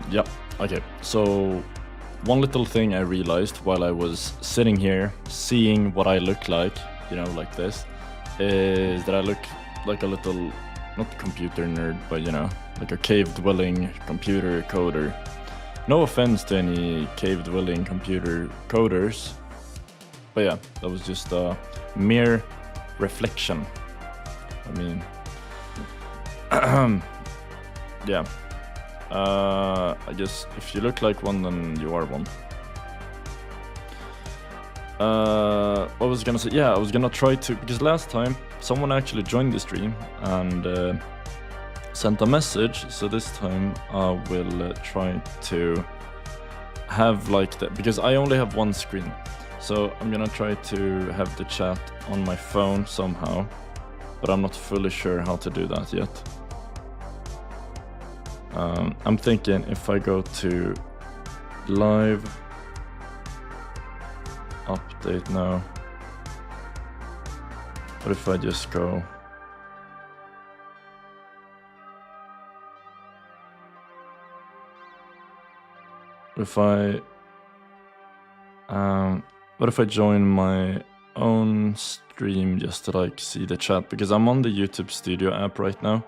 Yeah, okay. So one little thing I realized while I was sitting here seeing what I look like, you know, like this, is that I look like a little, not computer nerd, but you know, like a cave-dwelling computer coder. No offense to any cave-dwelling computer coders, but yeah, that was just a mere reflection. I mean, yeah. I guess if you look like one, then you are one. What was I gonna say? Yeah, I was gonna try to, because last time someone actually joined the stream and sent a message, so this time I will try to have like that, because I only have one screen. So I'm gonna try to have the chat on my phone somehow, but I'm not fully sure how to do that yet. I'm thinking if I go to live update now, what if I just go what if I join my own stream just to like see the chat, because I'm on the YouTube Studio app right now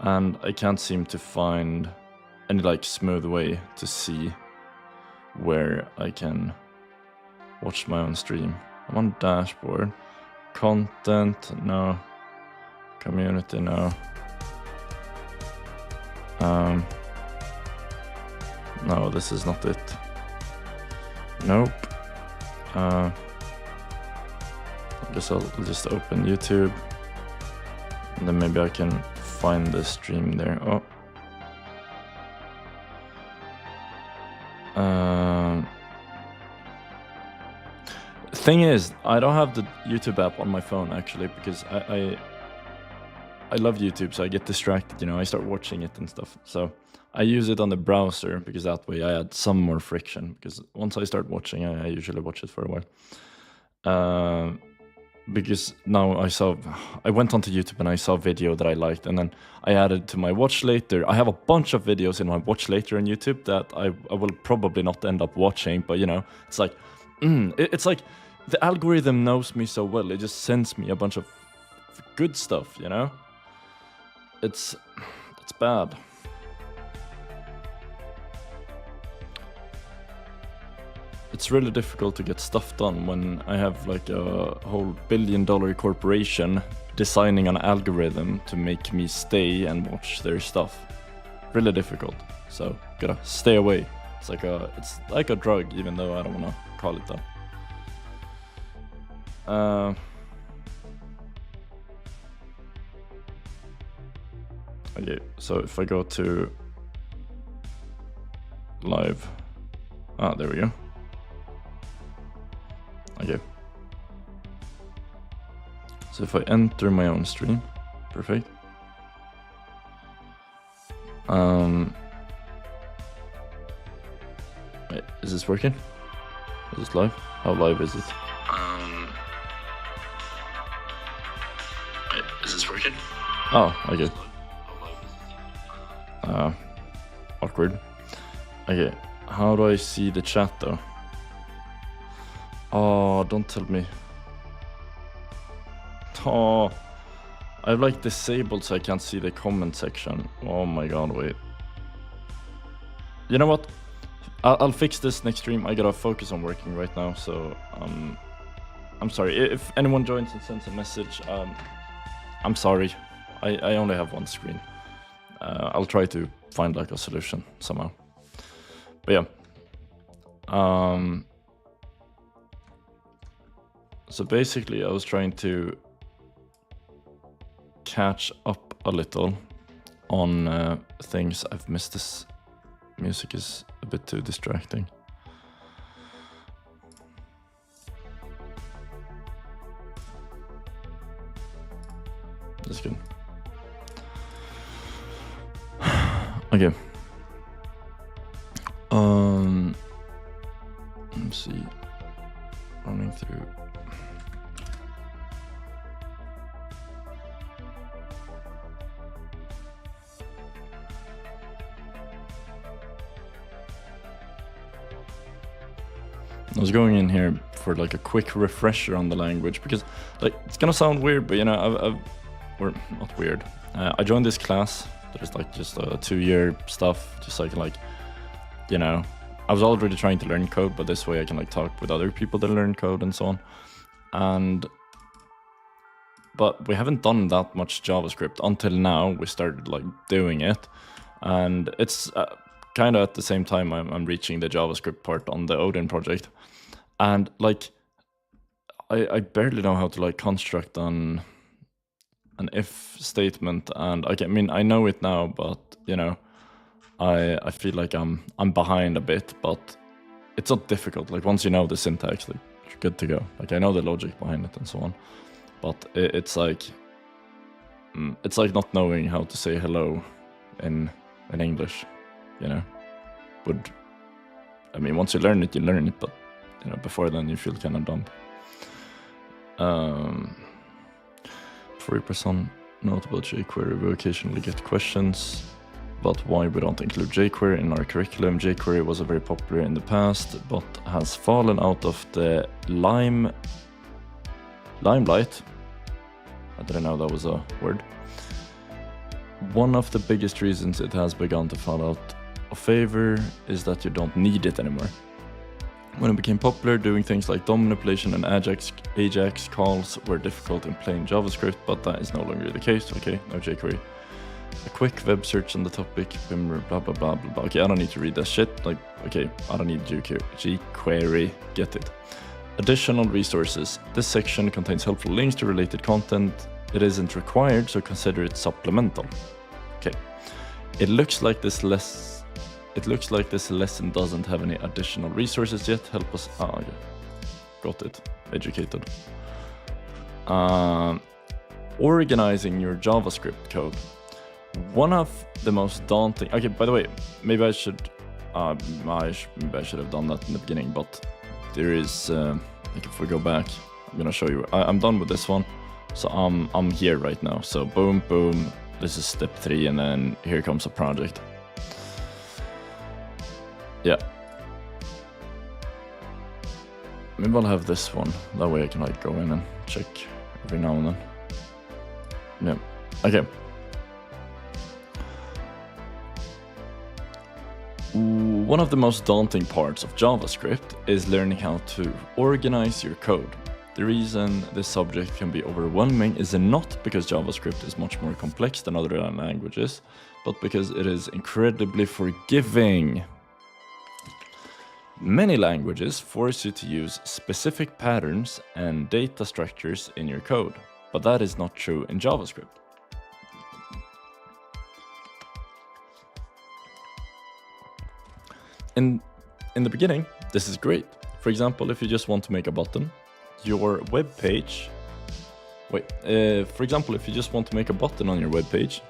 and I can't seem to find any like smooth way to see where I can watch my own stream. I'm on dashboard, content, no, community, no. No, this is not it. Nope. I guess I'll just open YouTube and then maybe I can find the stream there. Oh. Thing is, I don't have the YouTube app on my phone actually, because I love YouTube, so I get distracted, you know, I start watching it and stuff. So I use it on the browser because that way I add some more friction, because once I start watching, I usually watch it for a while. Because now I went onto YouTube and I saw a video that I liked, and then I added to my watch later. I have a bunch of videos in my watch later on YouTube that I will probably not end up watching, but you know, it's like, it's like the algorithm knows me so well, it just sends me a bunch of good stuff, you know? It's bad. It's really difficult to get stuff done when I have like a whole billion-dollar corporation designing an algorithm to make me stay and watch their stuff. Really difficult. So gotta stay away. It's like a drug, even though I don't wanna call it that. Okay, so if I go to live, there we go. Okay. So if I enter my own stream, perfect. Wait, is this working? Is this live? How live is it? Wait, is this working? Oh, okay. Awkward. Okay, how do I see the chat though? Oh, don't tell me. Oh, I've like disabled so I can't see the comment section. Oh my god, wait. You know what? I'll fix this next stream. I gotta focus on working right now, so I'm sorry. If anyone joins and sends a message, I'm sorry. I only have one screen. I'll try to find like a solution somehow. But yeah. So basically I was trying to catch up a little on things I've missed. This music is a bit too distracting. That's good. Okay. Let's see. Running through. I was going in here for like a quick refresher on the language because like it's gonna sound weird, but you know, or not weird. I joined this class that is like just a 2-year stuff, just like, you know, I was already trying to learn code, but this way I can like talk with other people that learn code and so on. But we haven't done that much JavaScript until now. We started like doing it, and it's kind of at the same time I'm reaching the JavaScript part on the Odin project, and like I barely know how to like construct an if statement, and I mean I know it now, but you know I feel like I'm behind a bit, but it's not difficult. Like once you know the syntax, like you're good to go. Like I know the logic behind it and so on. But it's like not knowing how to say hello in English, you know. I mean, once you learn it, but you know, before then you feel kind of dumb. Before we press on, note about jQuery, we occasionally get questions about why we don't include jQuery in our curriculum. jQuery was very popular in the past, but has fallen out of the limelight. I didn't know that was a word. One of the biggest reasons it has begun to fall out of favor is that you don't need it anymore. When it became popular, doing things like DOM manipulation and Ajax calls were difficult in plain JavaScript, but that is no longer the case. Okay, no jQuery. A quick web search on the topic, blah blah blah blah blah. Okay, I don't need to read that shit. Like, okay, I don't need jQuery. Get it. Additional resources. This section contains helpful links to related content. It isn't required, so consider it supplemental. Okay. It looks like this lesson doesn't have any additional resources yet. Help us. Yeah. Got it. Educated. Organizing your JavaScript code. One of the most daunting. Okay, by the way, maybe I should have done that in the beginning, but there is, like if we go back, I'm gonna show you. I'm done with this one, so I'm here right now. So boom, boom. This is step 3, and then here comes a project. Yeah. Maybe I'll have this one. That way I can like go in and check every now and then. Yeah. Okay. One of the most daunting parts of JavaScript is learning how to organize your code. The reason this subject can be overwhelming is not because JavaScript is much more complex than other languages, but because it is incredibly forgiving. Many languages force you to use specific patterns and data structures in your code, but that is not true in JavaScript. In the beginning, this is great. For example, if you just want to make a button, your web page. For example, if you just want to make a button on your web page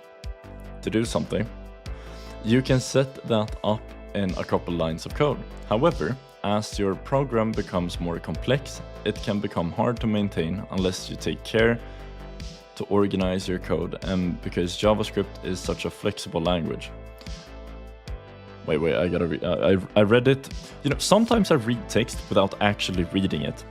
to do something, you can set that up in a couple lines of code. However, as your program becomes more complex, it can become hard to maintain unless you take care to organize your code, and because JavaScript is such a flexible language. Wait, I gotta read. I read it. You know, sometimes I read text without actually reading it.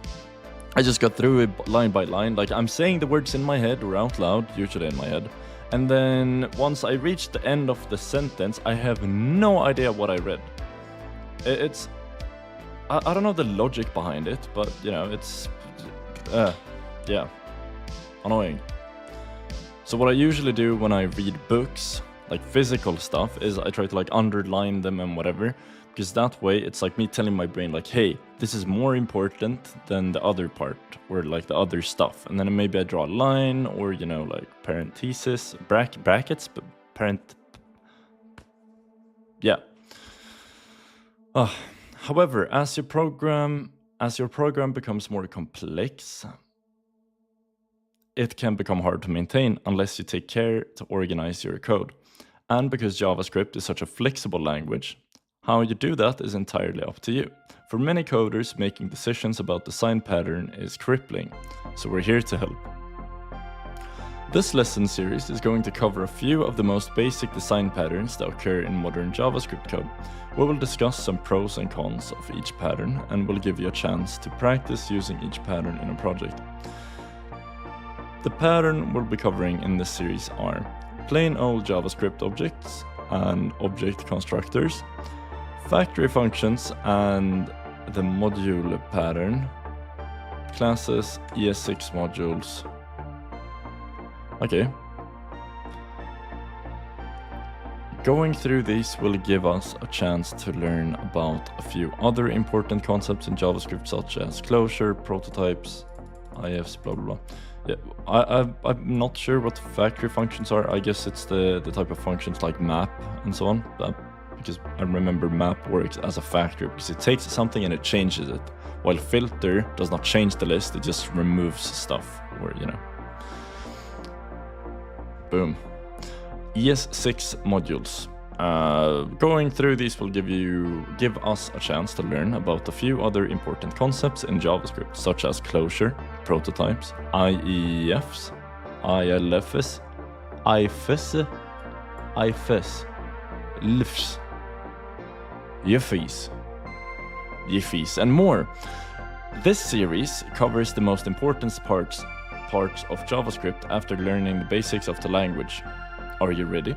I just got through it line by line. Like I'm saying the words in my head or out loud, usually in my head. And then once I reach the end of the sentence, I have no idea what I read. I don't know the logic behind it, but you know, it's, yeah, annoying. So what I usually do when I read books, like physical stuff, is I try to like underline them and whatever, because that way it's like me telling my brain like, hey, this is more important than the other part or like the other stuff. And then maybe I draw a line or, you know, like parentheses, brackets, but yeah. However, as your program becomes more complex, it can become hard to maintain unless you take care to organize your code. And because JavaScript is such a flexible language, how you do that is entirely up to you. For many coders, making decisions about design pattern is crippling, so we're here to help. This lesson series is going to cover a few of the most basic design patterns that occur in modern JavaScript code. We will discuss some pros and cons of each pattern, and will give you a chance to practice using each pattern in a project. The pattern we'll be covering in this series are plain old JavaScript objects and object constructors, factory functions and the module pattern, classes, ES6 modules. Okay. Going through these will give us a chance to learn about a few other important concepts in JavaScript, such as closure, prototypes, IFs, blah blah blah. Yeah, I'm not sure what factory functions are. I guess it's the type of functions like map and so on. Because I remember map works as a factory because it takes something and it changes it, while filter does not change the list, it just removes stuff, or you know. Boom. ES6 modules. Going through these will give us a chance to learn about a few other important concepts in JavaScript, such as closure, prototypes, IEFs, ILFs, IFs, IFs, LFs, Yifis, and more. This series covers the most important parts of JavaScript after learning the basics of the language. Are you ready?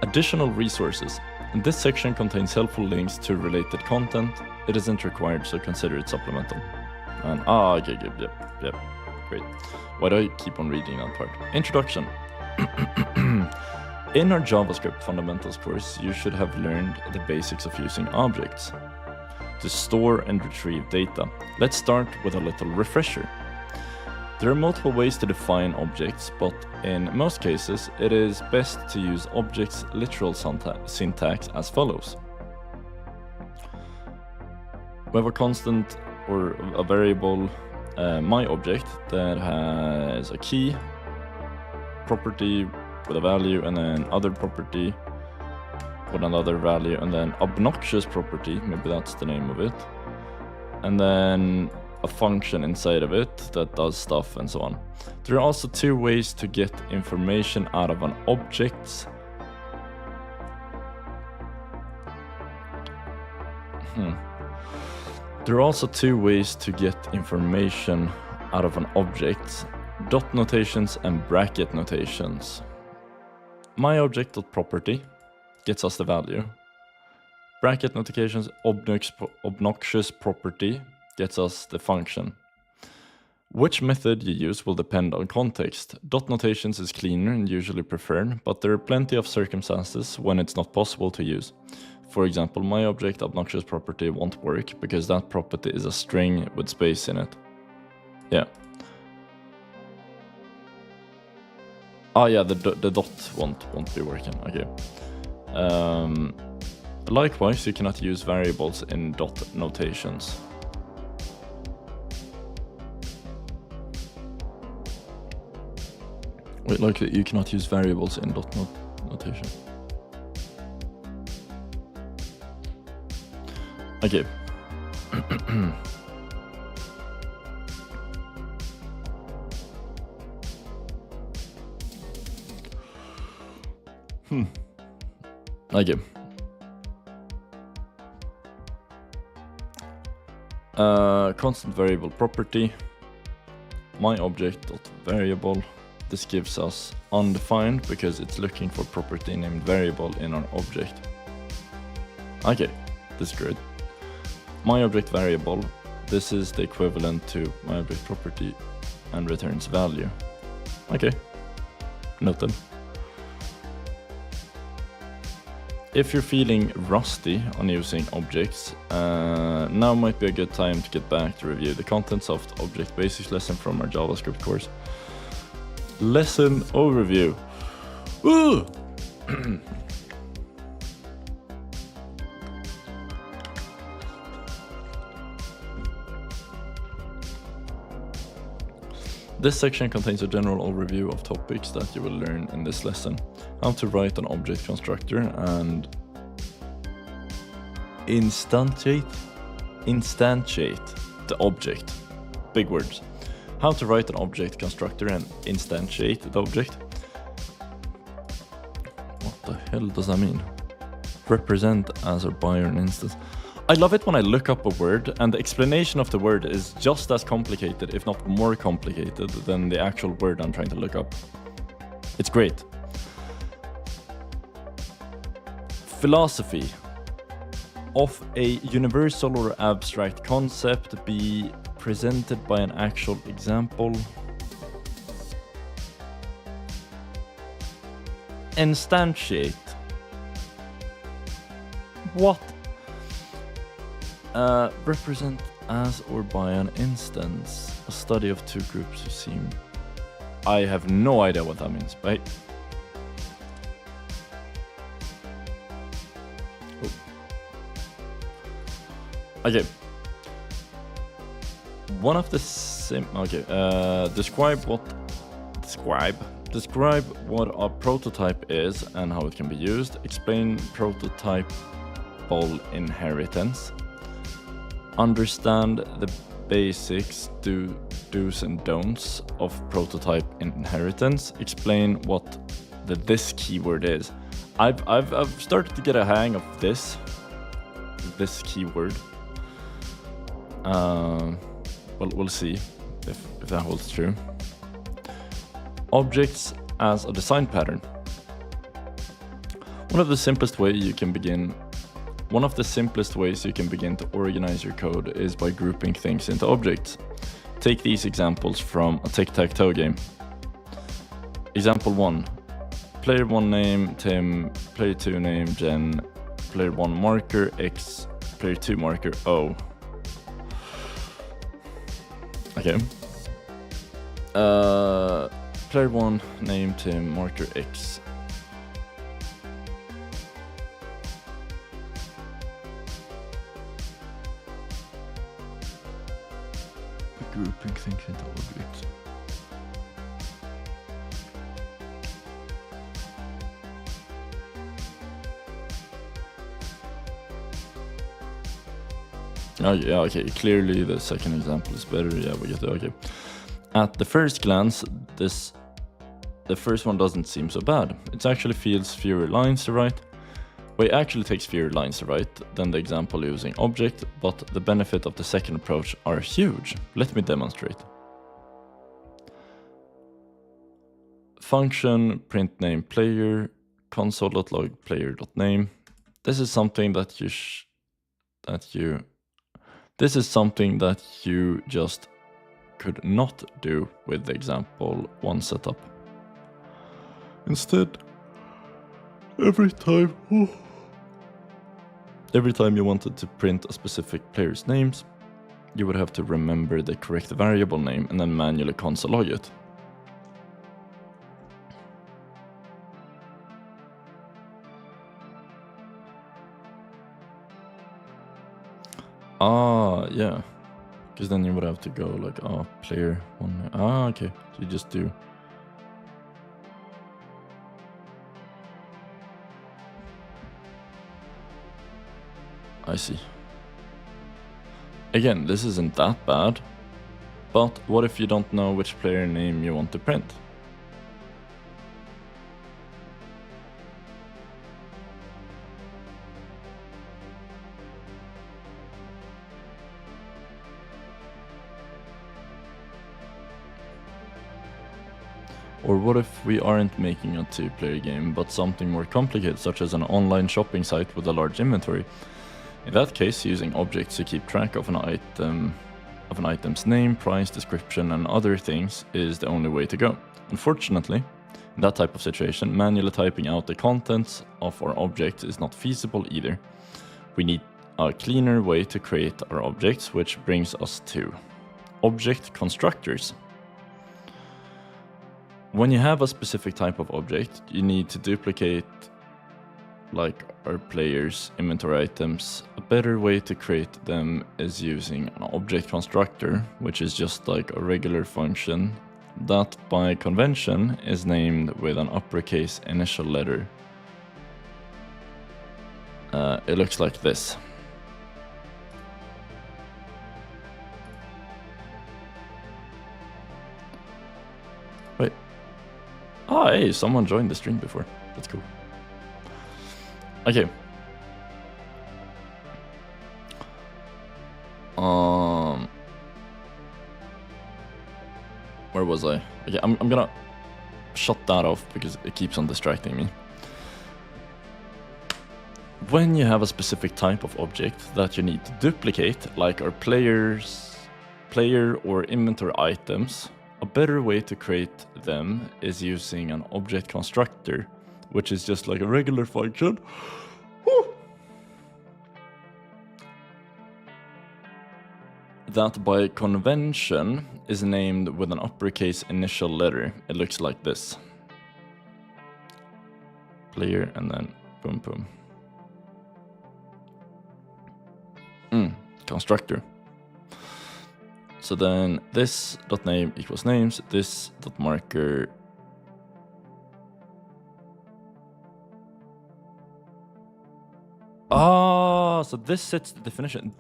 Additional resources. This section contains helpful links to related content. It isn't required, so consider it supplemental. And okay, yep, great. Why do I keep on reading that part? Introduction. In our JavaScript fundamentals course, you should have learned the basics of using objects to store and retrieve data. Let's start with a little refresher. There are multiple ways to define objects, but in most cases, it is best to use objects' literal syntax as follows. We have a constant or a variable, my object, that has a key, property with a value, and then other property with another value, and then obnoxious property, maybe that's the name of it, and then a function inside of it that does stuff and so on. There are also two ways to get information out of an object. There are also two ways to get information out of an object: dot notations and bracket notations. MyObject.property gets us the value. Bracket notations, obnoxious property, gets us the function. Which method you use will depend on context. Dot notations is cleaner and usually preferred, but there are plenty of circumstances when it's not possible to use. For example, my object obnoxious property won't work because that property is a string with space in it. Yeah. Oh yeah, the dot won't be working. Okay. Likewise, you cannot use variables in dot notations. Wait, like you cannot use variables in dot notation. Okay. Okay. Constant variable property. My object.variable. This gives us undefined because it's looking for property named variable in our object. Okay, this is good. My object variable. This is the equivalent to my object property and returns value. Okay, noted. If you're feeling rusty on using objects, now might be a good time to get back to review the contents of the Object Basics lesson from our JavaScript course. Lesson overview. Ooh! This section contains a general overview of topics that you will learn in this lesson. How to write an object constructor and instantiate the object. Big words. How to write an object constructor and instantiate the object. What the hell does that mean? Represent as or by an instance. I love it when I look up a word and the explanation of the word is just as complicated, if not more complicated, than the actual word I'm trying to look up. It's great. Philosophy of a universal or abstract concept be presented by an actual example. Instantiate. What? Represent as or by an instance. A study of two groups who seem... I have no idea what that means, but... Oh. Okay. One of the describe what a prototype is and how it can be used. Explain prototypal inheritance. Understand the basics, do's and don'ts of prototype inheritance. Explain what this keyword is. I've started to get a hang of this keyword. Well, we'll see if that holds true. Objects as a design pattern. One of the simplest ways you can begin to organize your code is by grouping things into objects. Take these examples from a tic-tac-toe game. Example 1. Player 1 name Tim, player 2 name Jen, player 1 marker X, player 2 marker O. Okay. Player 1 name Tim, marker X. Grouping things into objects. Oh yeah, okay, clearly the second example is better. Yeah, we get it, okay. At the first glance, the first one doesn't seem so bad. It actually feels fewer lines to write. Well, it actually takes fewer lines to write than the example using object, but the benefit of the second approach are huge. Let me demonstrate. Function print name player console.log player.name. This is something that you just could not do with the example 1 setup. Instead, every time you wanted to print a specific player's names, you would have to remember the correct variable name and then manually console log it. Yeah. Because then you would have to go like, player 1. Okay. So you just do. I see. Again, this isn't that bad, but what if you don't know which player name you want to print? Or what if we aren't making a 2-player game, but something more complicated, such as an online shopping site with a large inventory? In that case, using objects to keep track of an item's name, price, description, and other things is the only way to go. Unfortunately, in that type of situation, manually typing out the contents of our objects is not feasible either. We need a cleaner way to create our objects, which brings us to object constructors. When you have a specific type of object, you need to duplicate like our players' inventory items. A better way to create them is using an object constructor, which is just like a regular function that by convention is named with an uppercase initial letter. It looks like this. Oh, hey, someone joined the stream before. That's cool. Okay. Where was I? Okay, I'm gonna shut that off because it keeps on distracting me. When you have a specific type of object that you need to duplicate, like our player or inventory items, a better way to create them is using an object constructor, which is just like a regular function. That by convention is named with an uppercase initial letter. It looks like this. Player and then boom boom. Constructor. So then this dot name equals names, this dot marker so this sets the definition.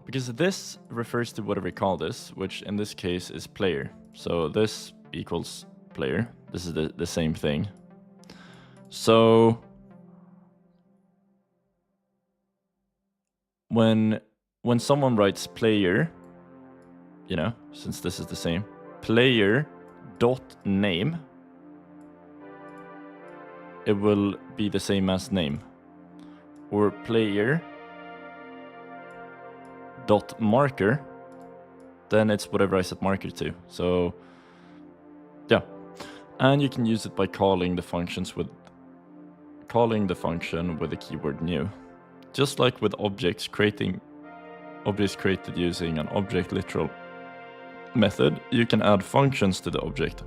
Because this refers to whatever we call this, which in this case is player. So this equals player. This is the same thing. So when someone writes player, you know, since this is the same, player dot name, it will be the same as name. Or player dot marker, then it's whatever I set marker to. So yeah, and you can use it by calling the function with the keyword new. Just like with objects, creating objects created using an object literal method, you can add functions to the object.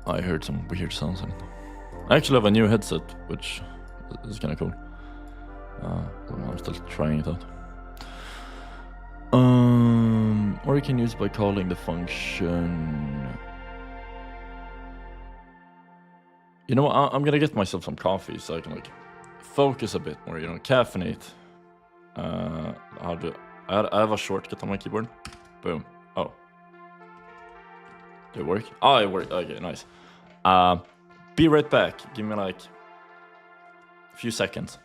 I heard some weird sounds in it. I actually have a new headset, which is kind of cool. I'm still trying it out. Or you can use it by calling the function. You know what? I'm gonna get myself some coffee so I can like focus a bit more. You know, caffeinate. I have a shortcut on my keyboard. Boom. Oh. Did it work? Oh, it worked. Okay, nice. Be right back. Give me like a few seconds.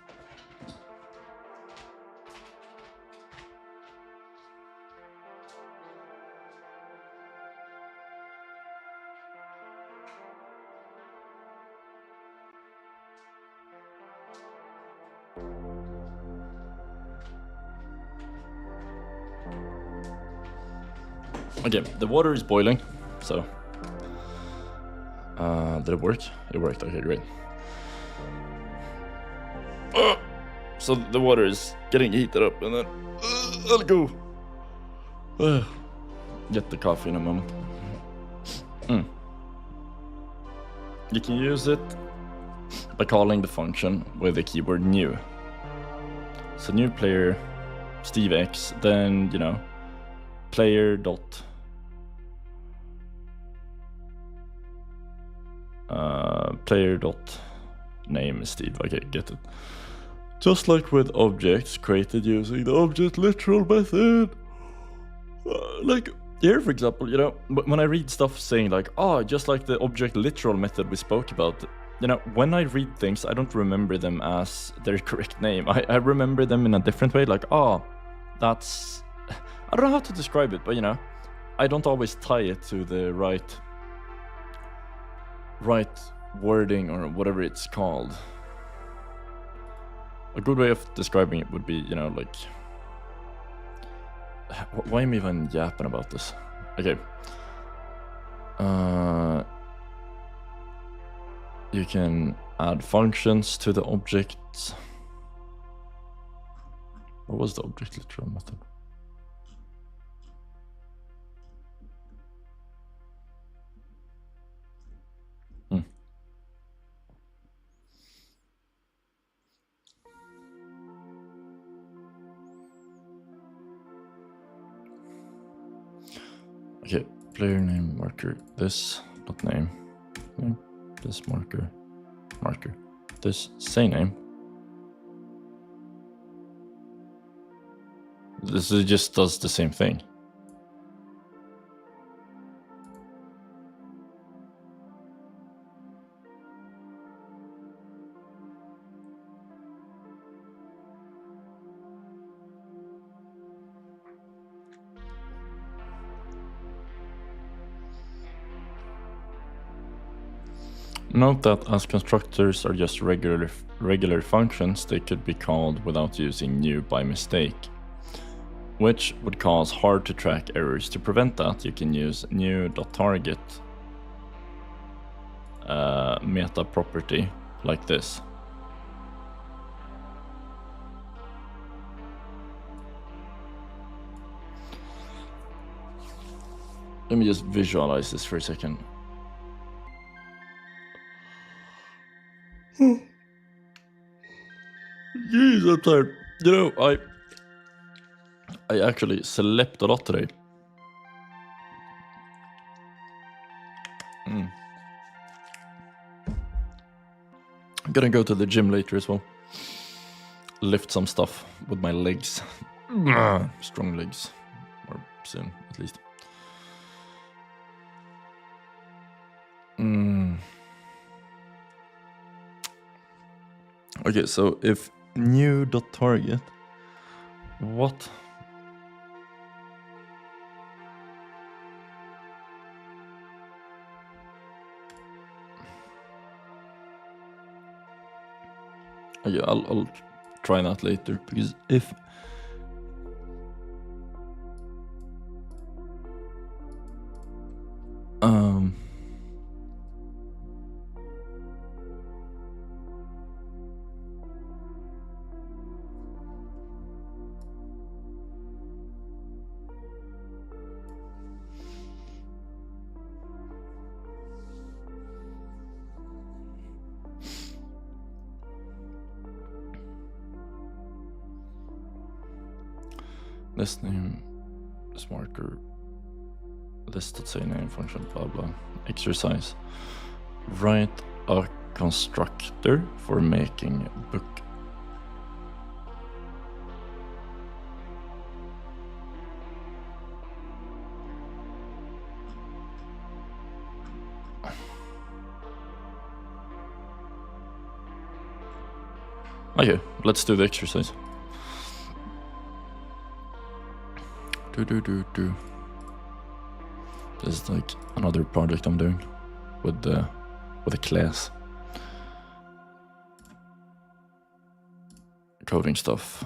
Okay, the water is boiling, so did it work? It worked. Okay, great. So the water is getting heated up, and then I'll go get the coffee in a moment. You can use it by calling the function with the keyword new. So new player Steve X, then you know player dot name Steve. Okay, get it. Just like with objects created using the object literal method. Like here, for example, you know, when I read stuff saying like, just like the object literal method we spoke about, you know, when I read things, I don't remember them as their correct name. I remember them in a different way, like, that's... I don't know how to describe it, but you know, I don't always tie it to the right wording or whatever it's called. A good way of describing it would be, you know, like... Why am I even yapping about this? Okay. You can add functions to the objects. What was the object literal method? player name marker this dot name this marker this say name. This just does the same thing. Note that as constructors are just regular functions, they could be called without using new by mistake, which would cause hard to track errors. To prevent that, you can use new.target meta property like this. Let me just visualize this for a second. Jeez, I'm tired. You know, I actually slept a lot today. I'm gonna go to the gym later as well. Lift some stuff with my legs. Strong legs. Or soon, at least. Okay, so if new.target, what? Okay, I'll try that later, because if this name, this marker, this say name function, blah blah, exercise. Write a constructor for making book. Okay, let's do the exercise. This is like another project I'm doing with a class. Coding stuff.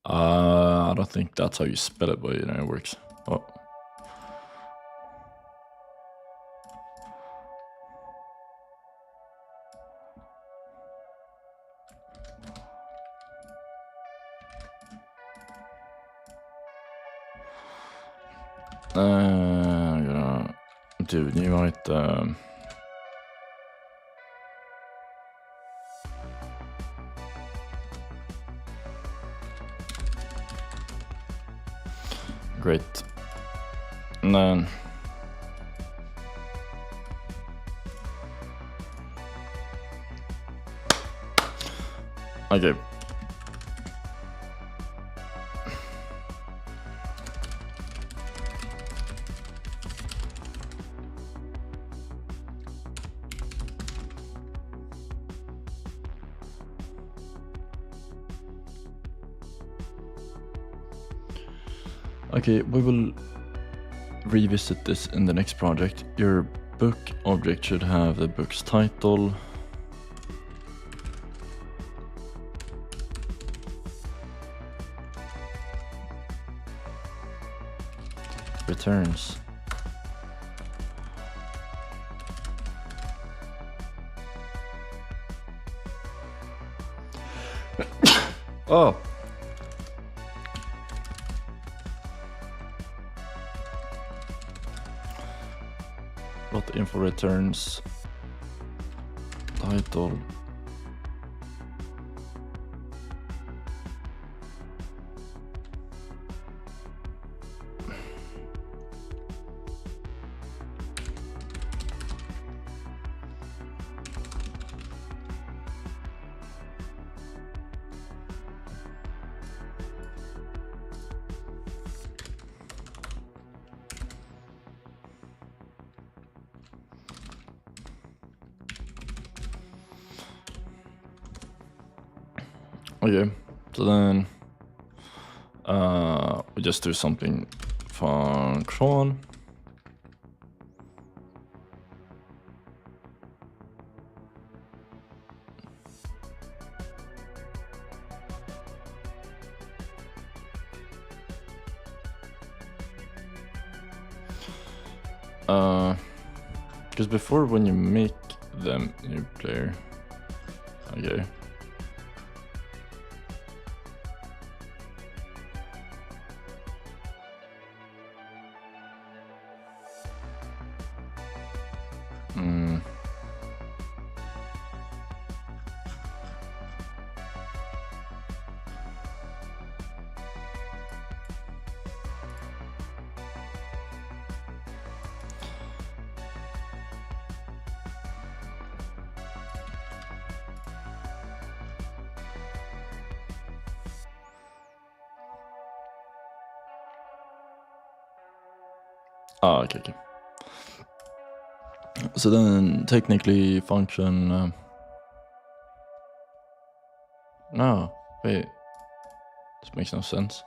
I don't think that's how you spell it, but you know, it works. Oh. I'm gonna do new item. Great. And then okay. Okay, we will revisit this in the next project. Your book object should have the book's title, returns, oh. plot info returns title. Okay, so then we just do something function. Because before, when you make them new player, okay. Okay. So then technically function no, wait, this makes no sense.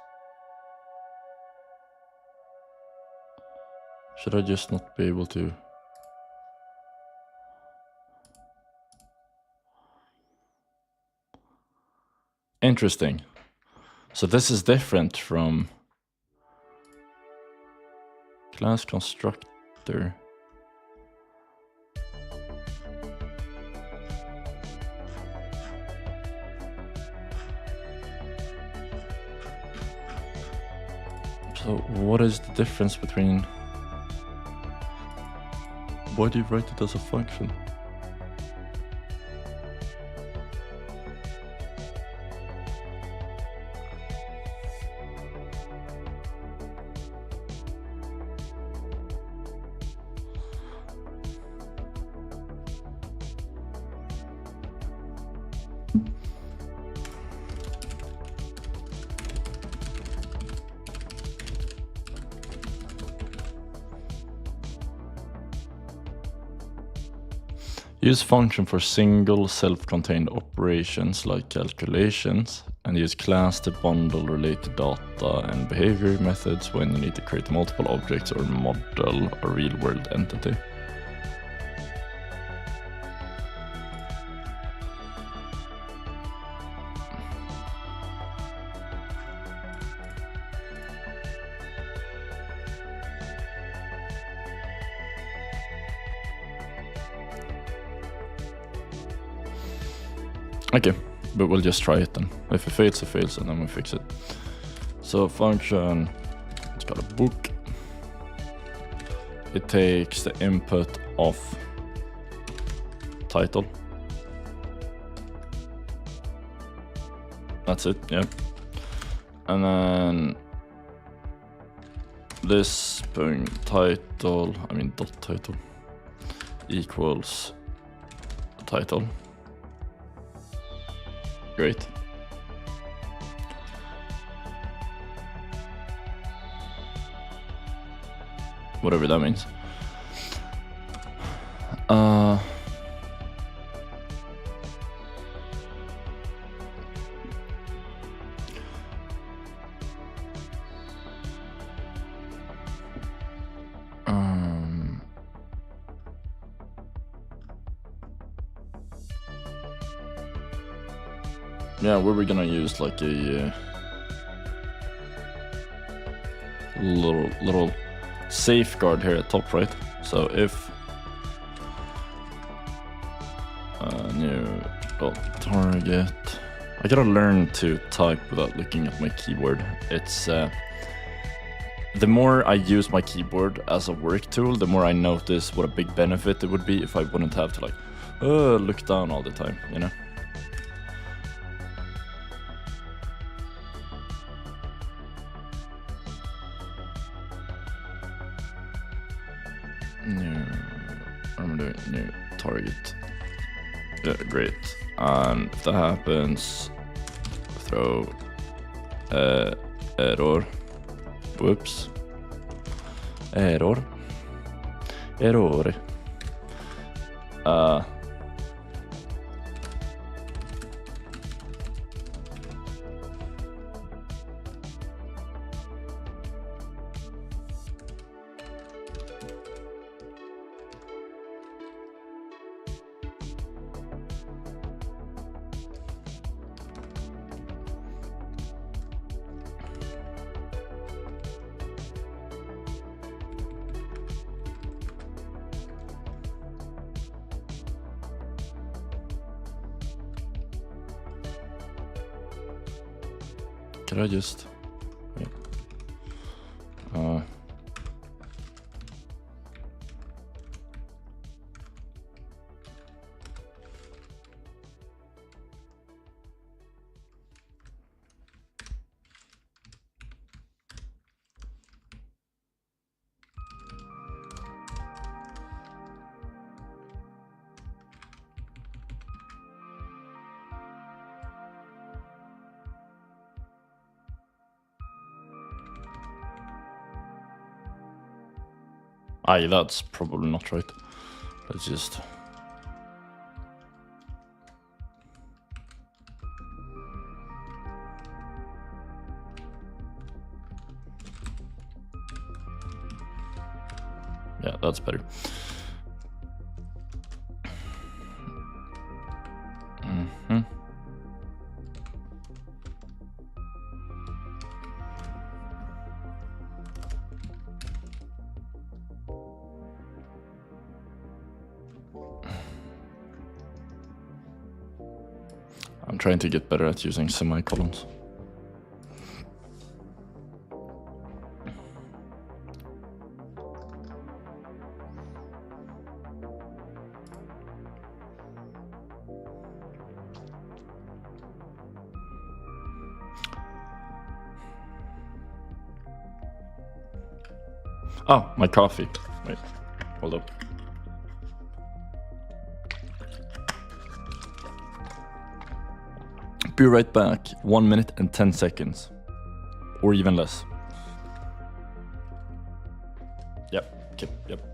Should I just not be able to? Interesting. So this is different from class constructor. So what is the difference between? Why do you write it as a function? Use function for single self-contained operations like calculations, and use class to bundle related data and behavior methods when you need to create multiple objects or model a real-world entity. Okay, but we'll just try it then. If it fails, and then we fix it. So function, it's got a book. It takes the input of title. That's it, yeah. And then this title, dot title equals title. Great. Whatever that means. Yeah, where we're gonna use like a little safeguard here at top, right? So if new target, I gotta learn to type without looking at my keyboard. It's the more I use my keyboard as a work tool, the more I notice what a big benefit it would be if I wouldn't have to like look down all the time, you know? New, I'm doing new target. Yeah, great. And if that happens, throw error. Whoops. Error. Error. Could I just wait? Aye, that's probably not right. Let's just... Yeah, that's better. Mm-hmm. I'm trying to get better at using semicolons. Oh, my coffee. Wait, hold up. Be right back. 1 minute and 10 seconds. Or even less. Yep, okay, yep.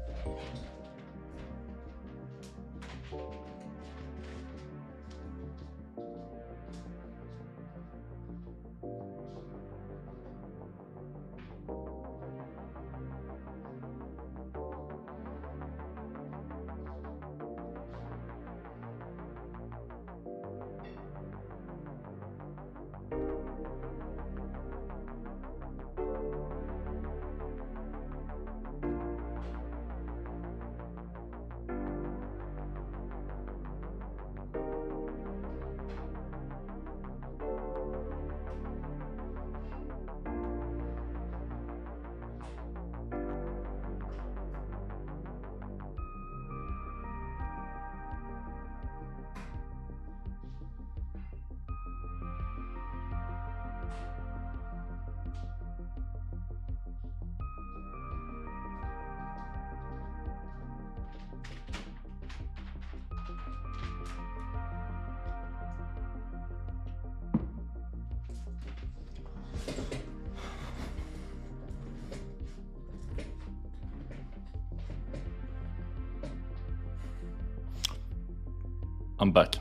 I'm back.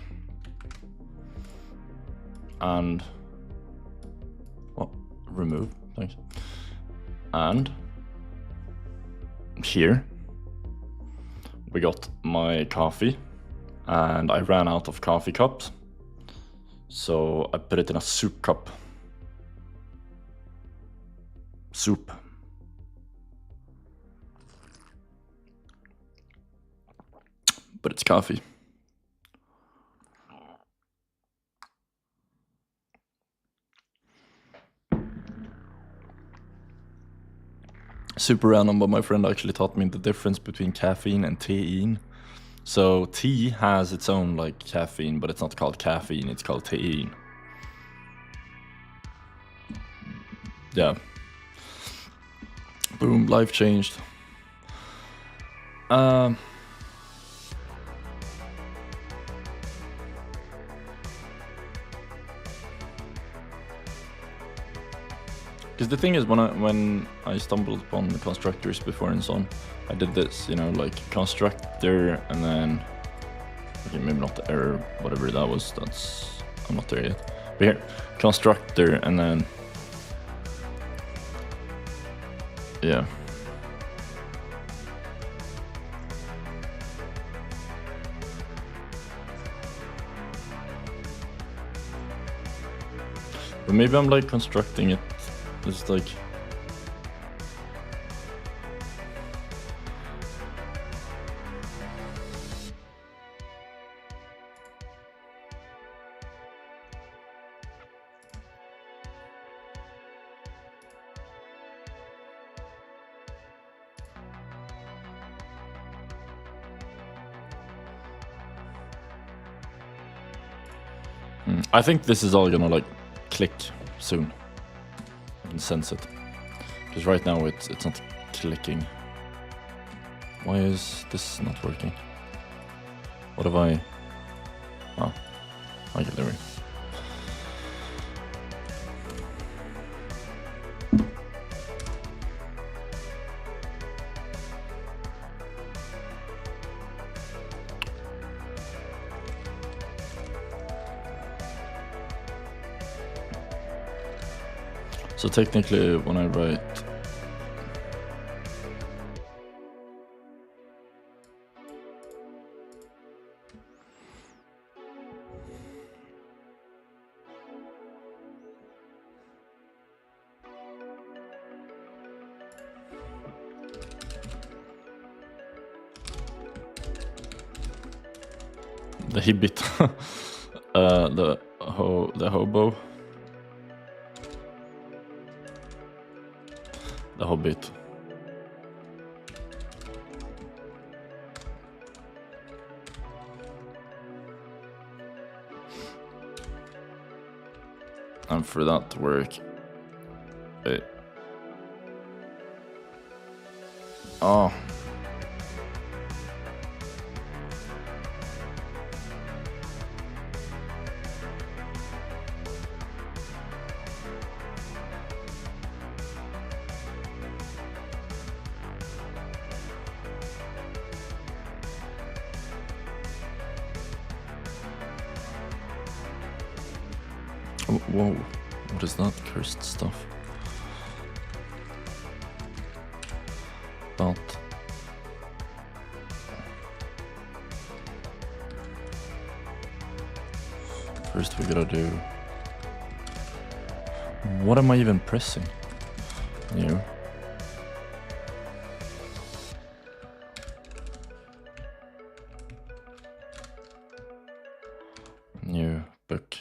And... oh, remove, thanks. And... here, we got my coffee. And I ran out of coffee cups. So I put it in a soup cup. Soup. But it's coffee. super random, but my friend actually taught me the difference between caffeine and theine. So tea has its own like caffeine, but it's not called caffeine, it's called theine. Yeah. Boom, life changed. Because the thing is, when I stumbled upon the constructors before and so on, I did this, you know, like constructor and then, okay, maybe not the error, whatever that was, I'm not there yet. But here, constructor and then, yeah. But maybe I'm like constructing it, it's like, I think this is all gonna like click soon and sense it, because right now it's not clicking. Why is this not working? What have I? Oh, okay, there we go. So technically, when I write the hibbit, the hobo, the hobbit. And for that to work, oh. Whoa, what is that cursed stuff? But first we gotta do, what am I even pressing? New. New book.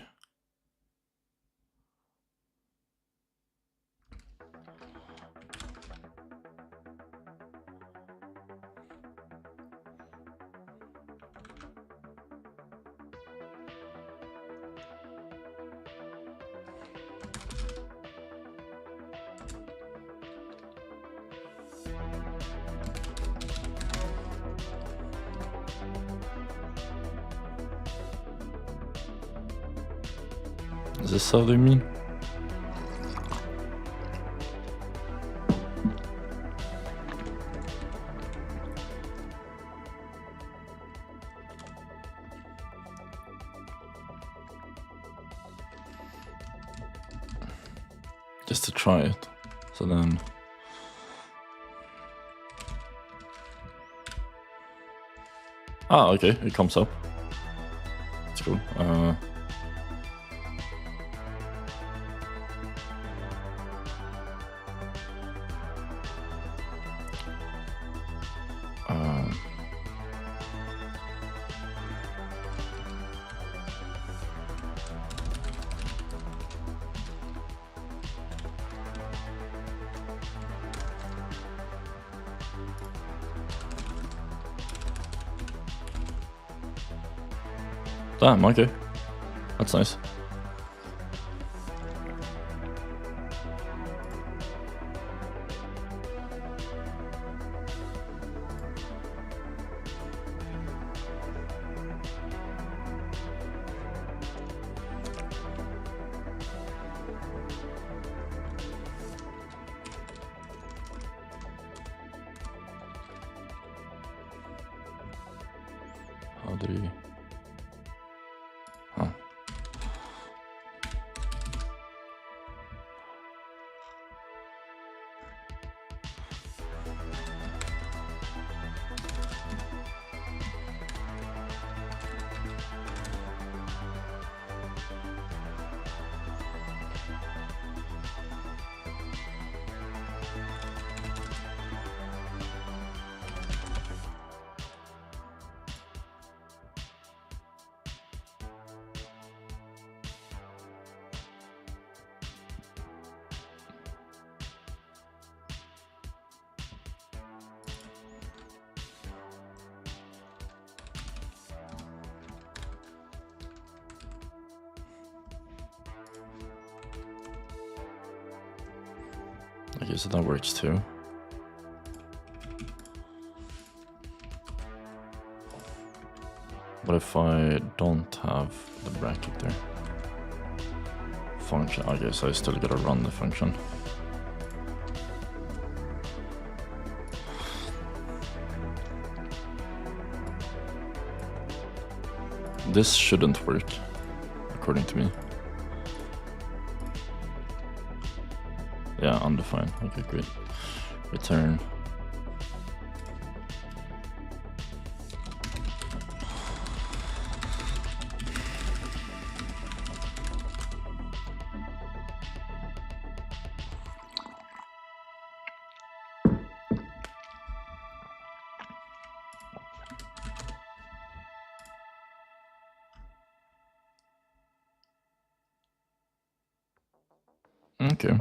Is this how they mean? Just to try it. So then okay, it comes up. It's cool. Damn, okay. That's nice. How did he... Huh. Okay, so that works too. What if I don't have the bracket there? Function, I guess I still gotta run the function. This shouldn't work, according to me. Yeah, undefined. Okay, great. Return. Okay.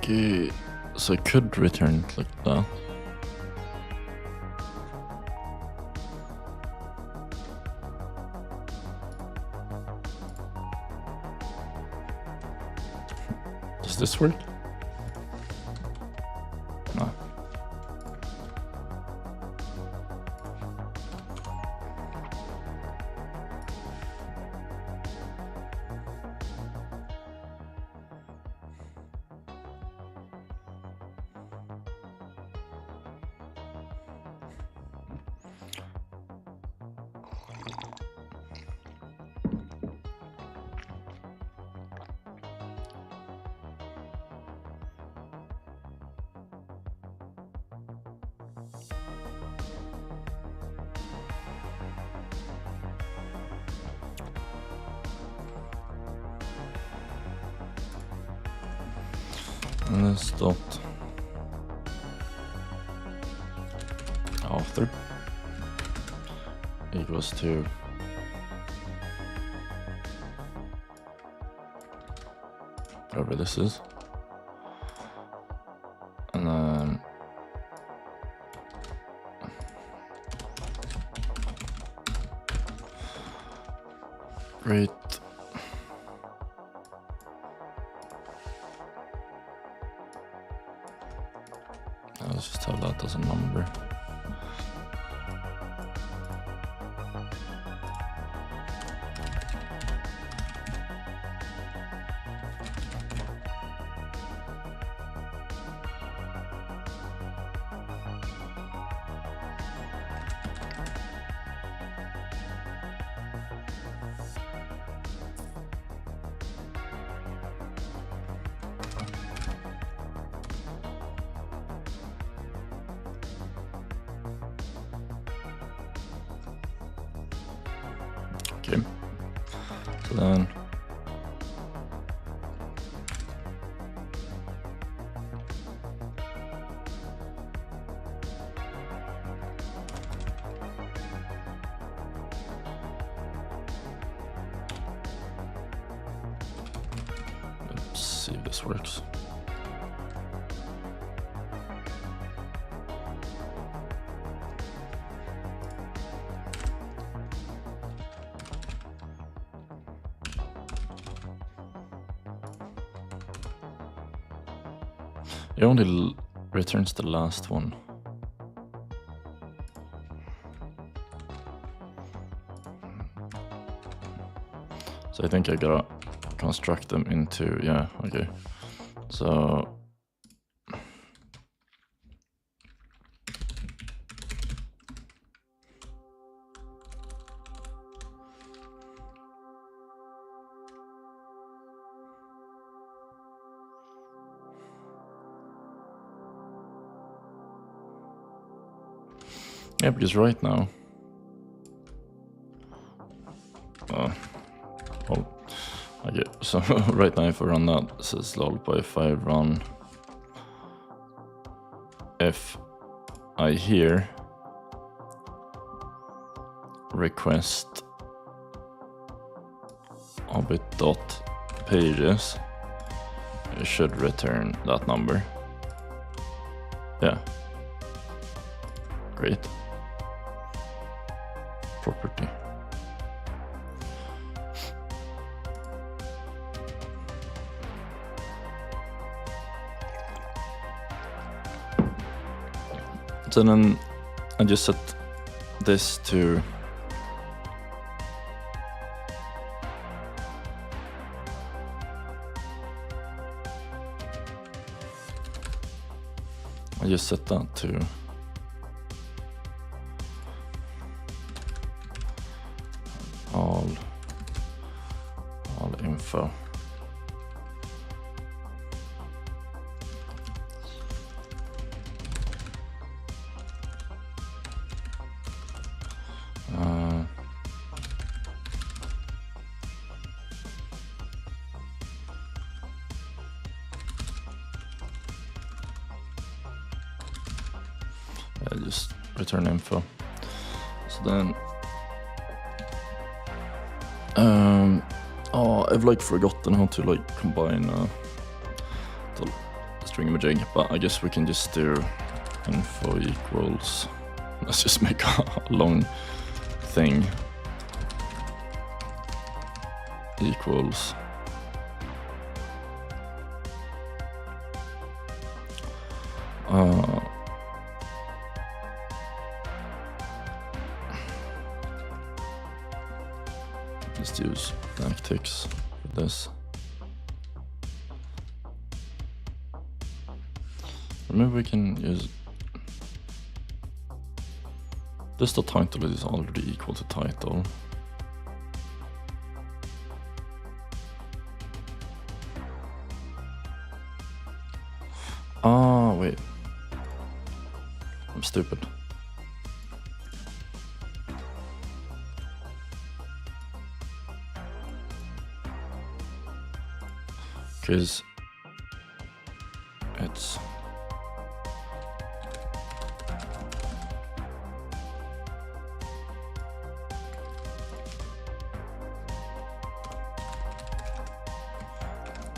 Okay, so I could return it like that. Does this work? No. And this dot after equals to whatever this is, and then great. Let's just have that as a number. Okay, so then see if this works. It only returns the last one. So I think I gotta construct them into, yeah, okay. So yeah, because right now, okay, so right now if I run that, it says lol, but if I run, if I here request obit.pages, it should return that number. Yeah, great. Property. So then I just set this to that to all info. Just return info. So then, I've like forgotten how to like combine the stringamajig, but I guess we can just do info equals. Let's just make a long thing equals just use backticks for this. Or maybe we can use this. The title is already equal to title. Ah, wait. I'm stupid. Because it's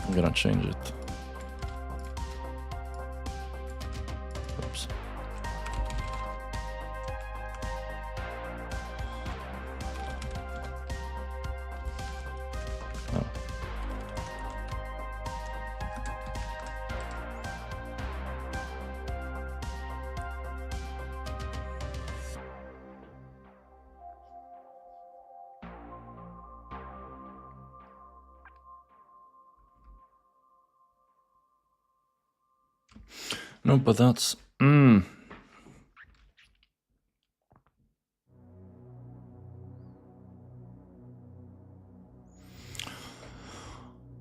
I'm gonna change it. Oops. No. No, but that's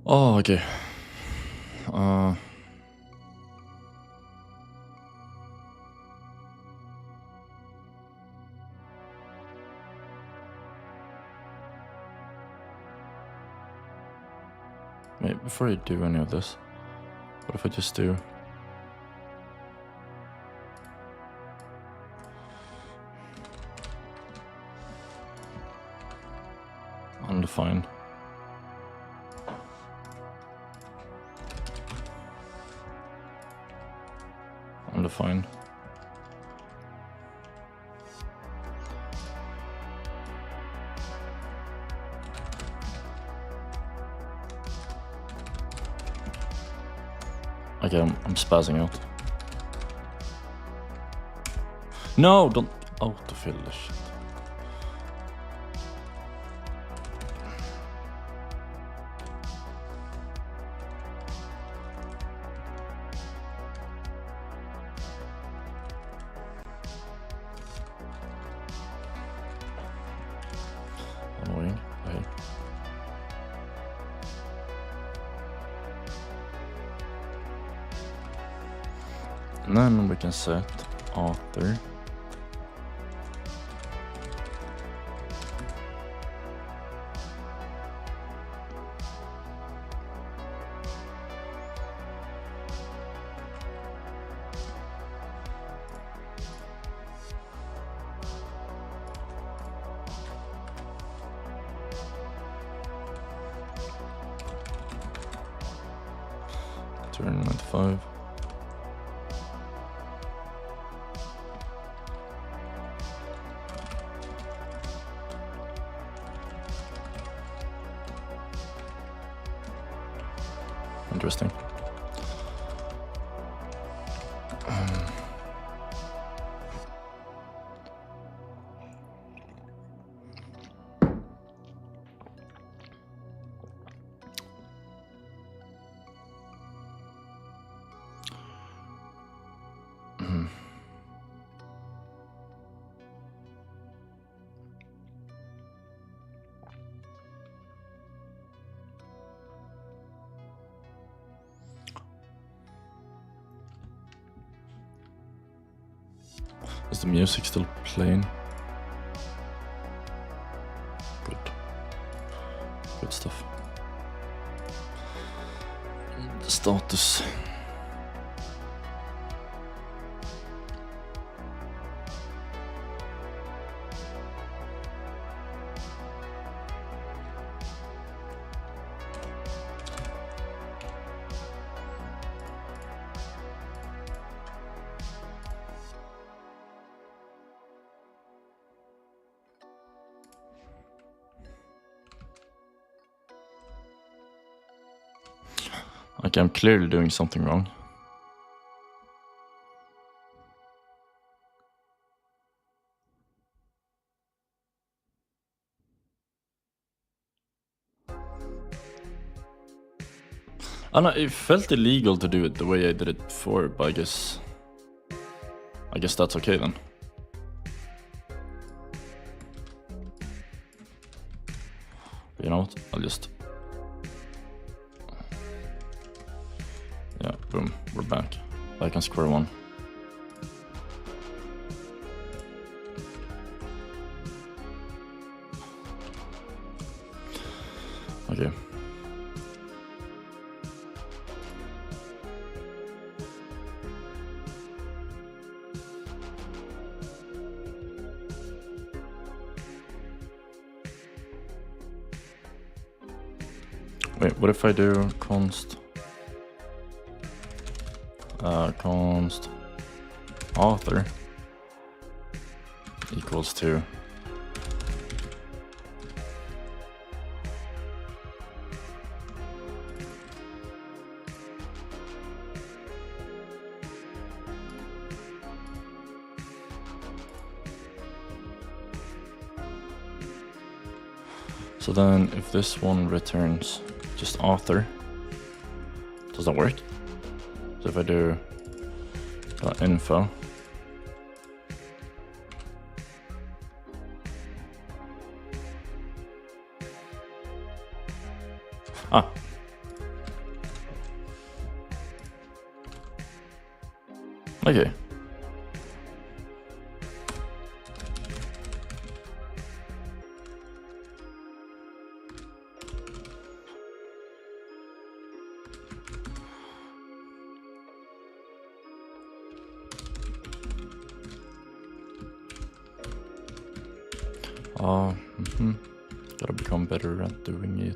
Oh, okay. Wait, before I do any of this, what if I just do undefined? I'm fine. Okay, I'm spazzing out. No, don't autofill this shit. Annoying. Hey. And then we can set author. Turn 95. Interesting. Is the music still playing? Good. Good stuff. The status. Okay, I'm clearly doing something wrong. I don't know, it felt illegal to do it the way I did it before, but I guess that's okay then. You know what? I'll just... Yeah, boom, we're back. Back on square one. Okay. Wait, what if I do const author equals to so then if this one returns just author, does that work? So if I do info, okay. Gotta become better at doing it.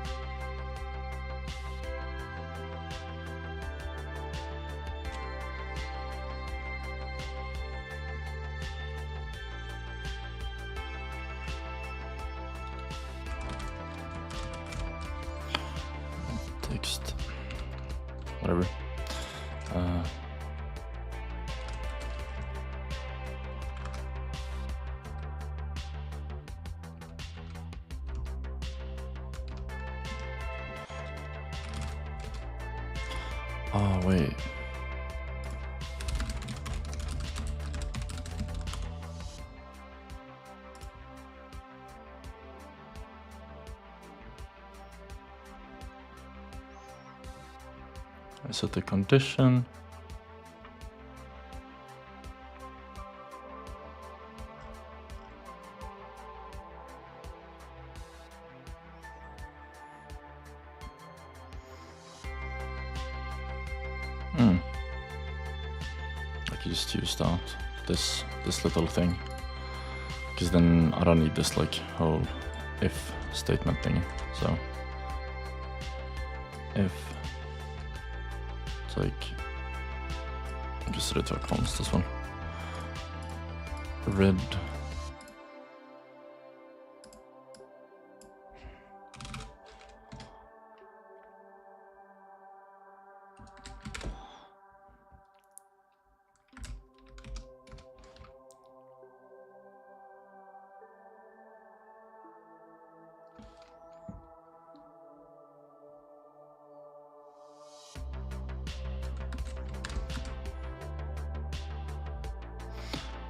text, whatever. Oh wait. I set the condition. I could just use that, this little thing, because then I don't need this like whole if statement thingy. So if it's like, I can set it to a const as well. Red.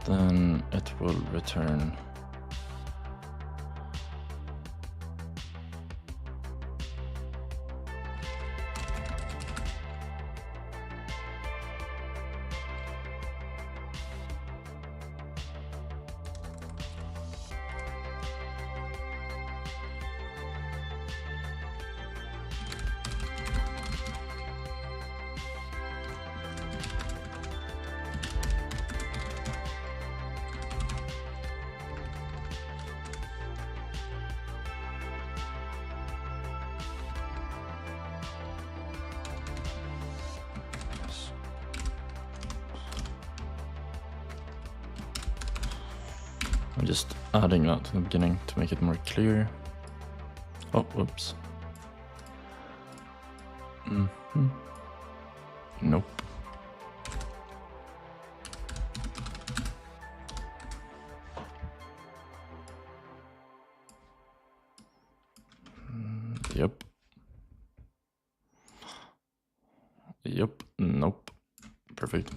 Then it will return I'm just adding that to the beginning to make it more clear. Oh, whoops. Nope. Yep. Yep. Nope. Perfect.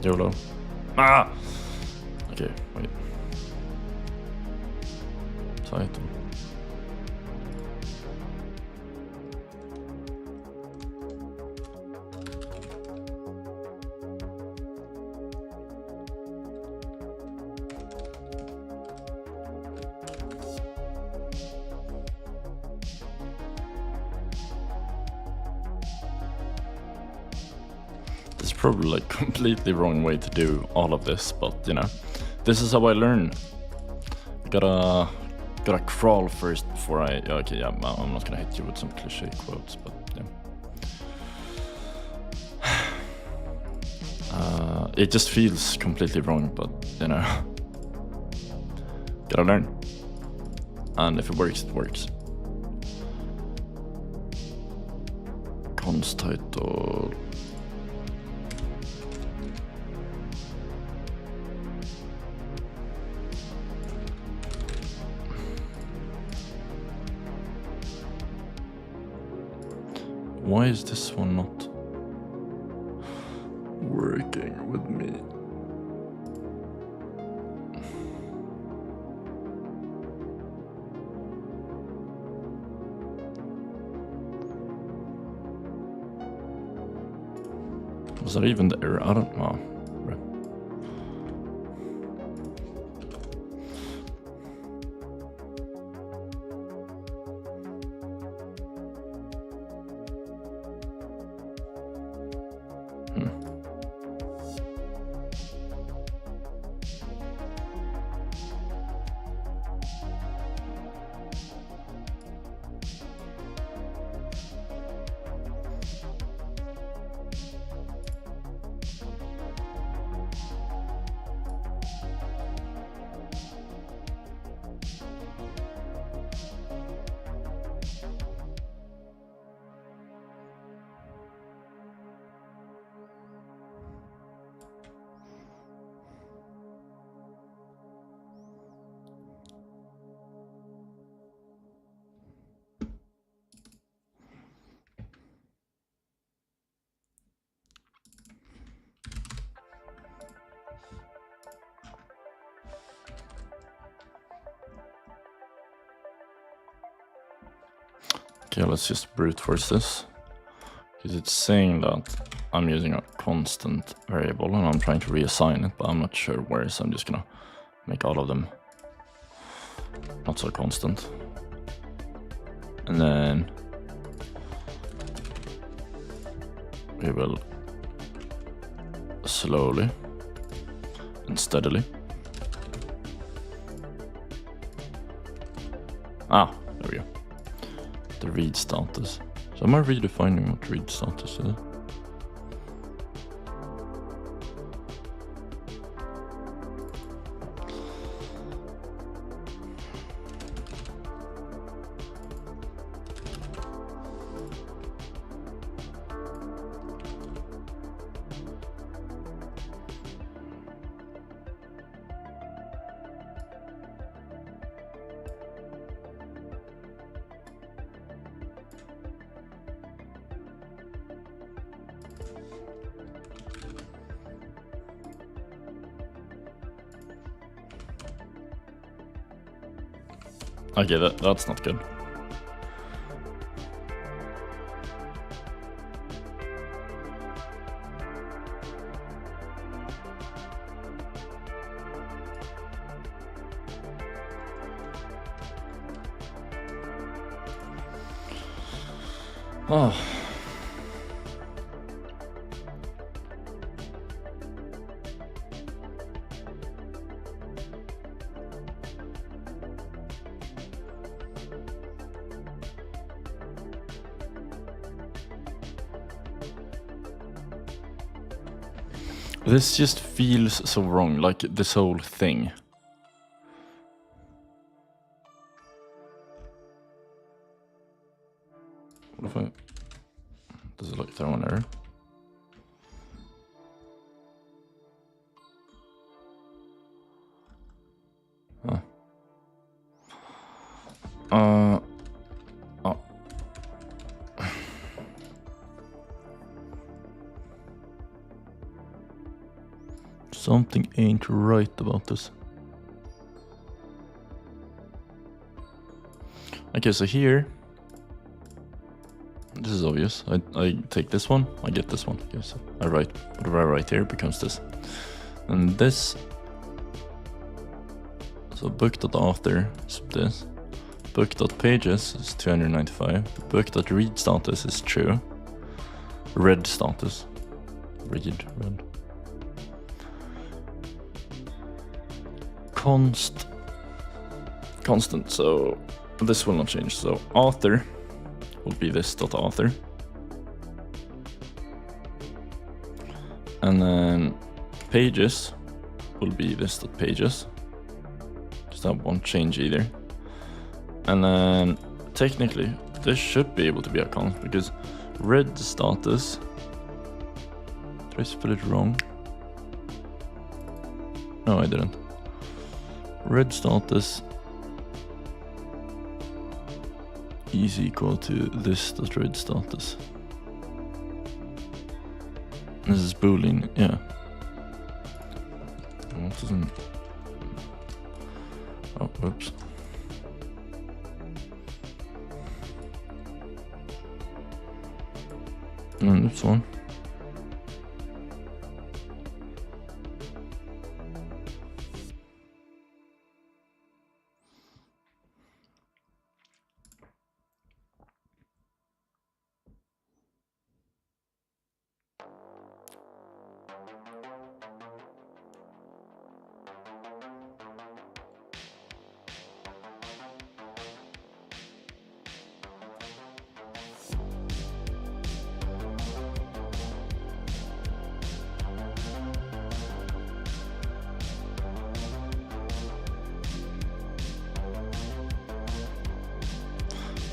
YOLO. Ah! Okay, wait. Title. It's probably like completely wrong way to do all of this, but you know, this is how I learn. Gotta crawl first before I. Okay, yeah, I'm not gonna hit you with some cliche quotes, but yeah. It just feels completely wrong, but you know, gotta learn. And if it works, it works. Const title. Why is this one not working with me? Was that even the error? I don't know. Okay, let's just brute force this. Because it's saying that I'm using a constant variable and I'm trying to reassign it, but I'm not sure where, so I'm just gonna make all of them not so constant. And then we will slowly and steadily. Ah, there we go. The read status. So am I redefining what read status is? Okay, that's not good. Oh. This just feels so wrong, like this whole thing. What if I... Does it like throw an error? Huh. Oh. Something ain't right about this. Okay, so here, this is obvious. I take this one, I get this one. Okay, so I write whatever I write here becomes this. And this, so book.author is this. Book.pages is 295. Book.read status is true. Read status. Read. Constant, so this will not change. So author will be this dot author, and then pages will be this dot pages. Just that won't change either. And then technically this should be able to be a constant because read status. Did I spell it wrong? No, I didn't. Read status is equal to this dot read status. This is Boolean, yeah. What doesn't... Oh, whoops. And this one.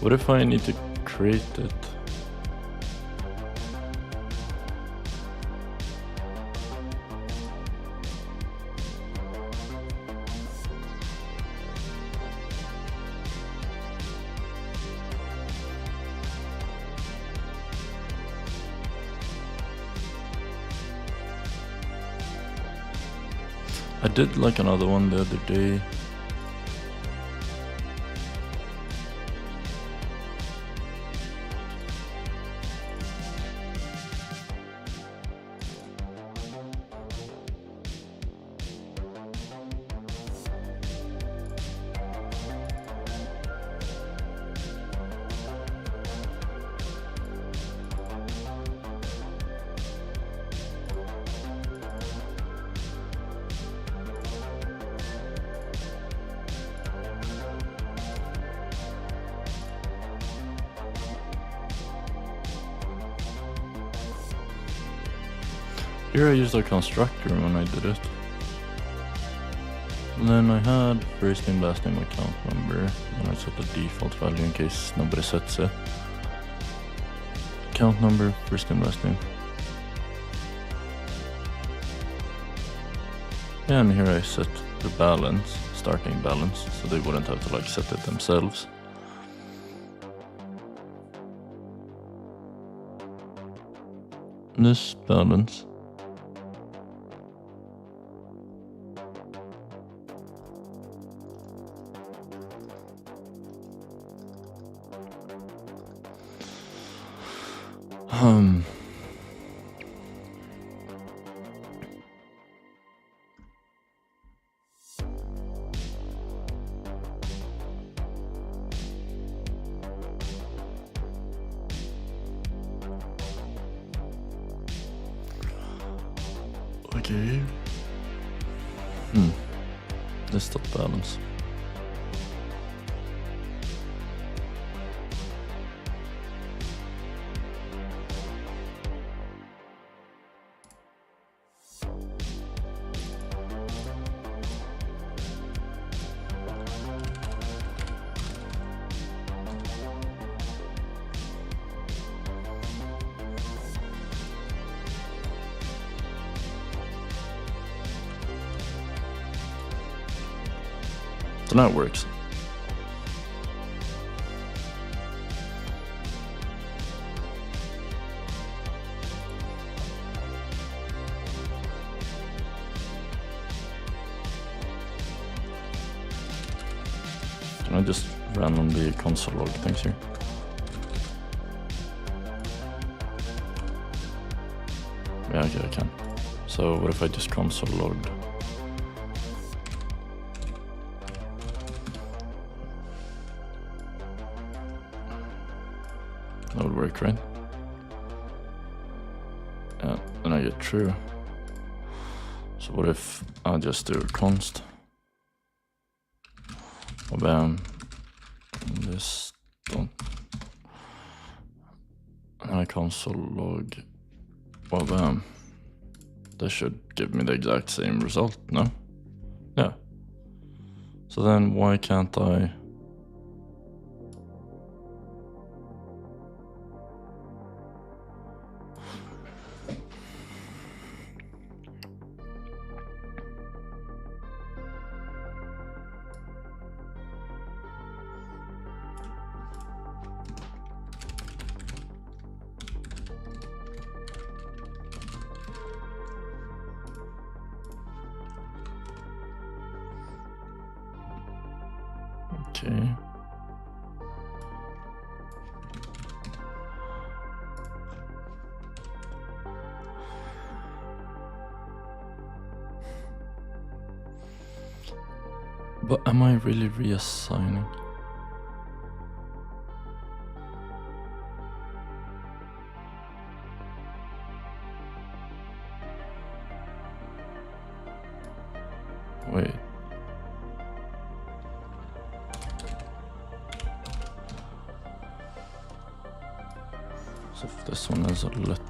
What if I need to create it? I did like another one the other day. Here I used a constructor when I did it. And then I had first name, last name, account number. And I set the default value in case nobody sets it. Account number, first name, last name. And here I set the balance, starting balance, so they wouldn't have to like set it themselves. This balance. Okay. This dot balance. So now it works. Can I just randomly console log things here? Yeah, okay, I can. So what if I just console logged? That would work, right? Yeah, then I get true. So what if I just do a const? Oh, bam. This don't. And I console log. Oh, bam. That should give me the exact same result, no? Yeah. So then why can't I? Okay. But am I really reassigning? Wait. So if this one is a lit.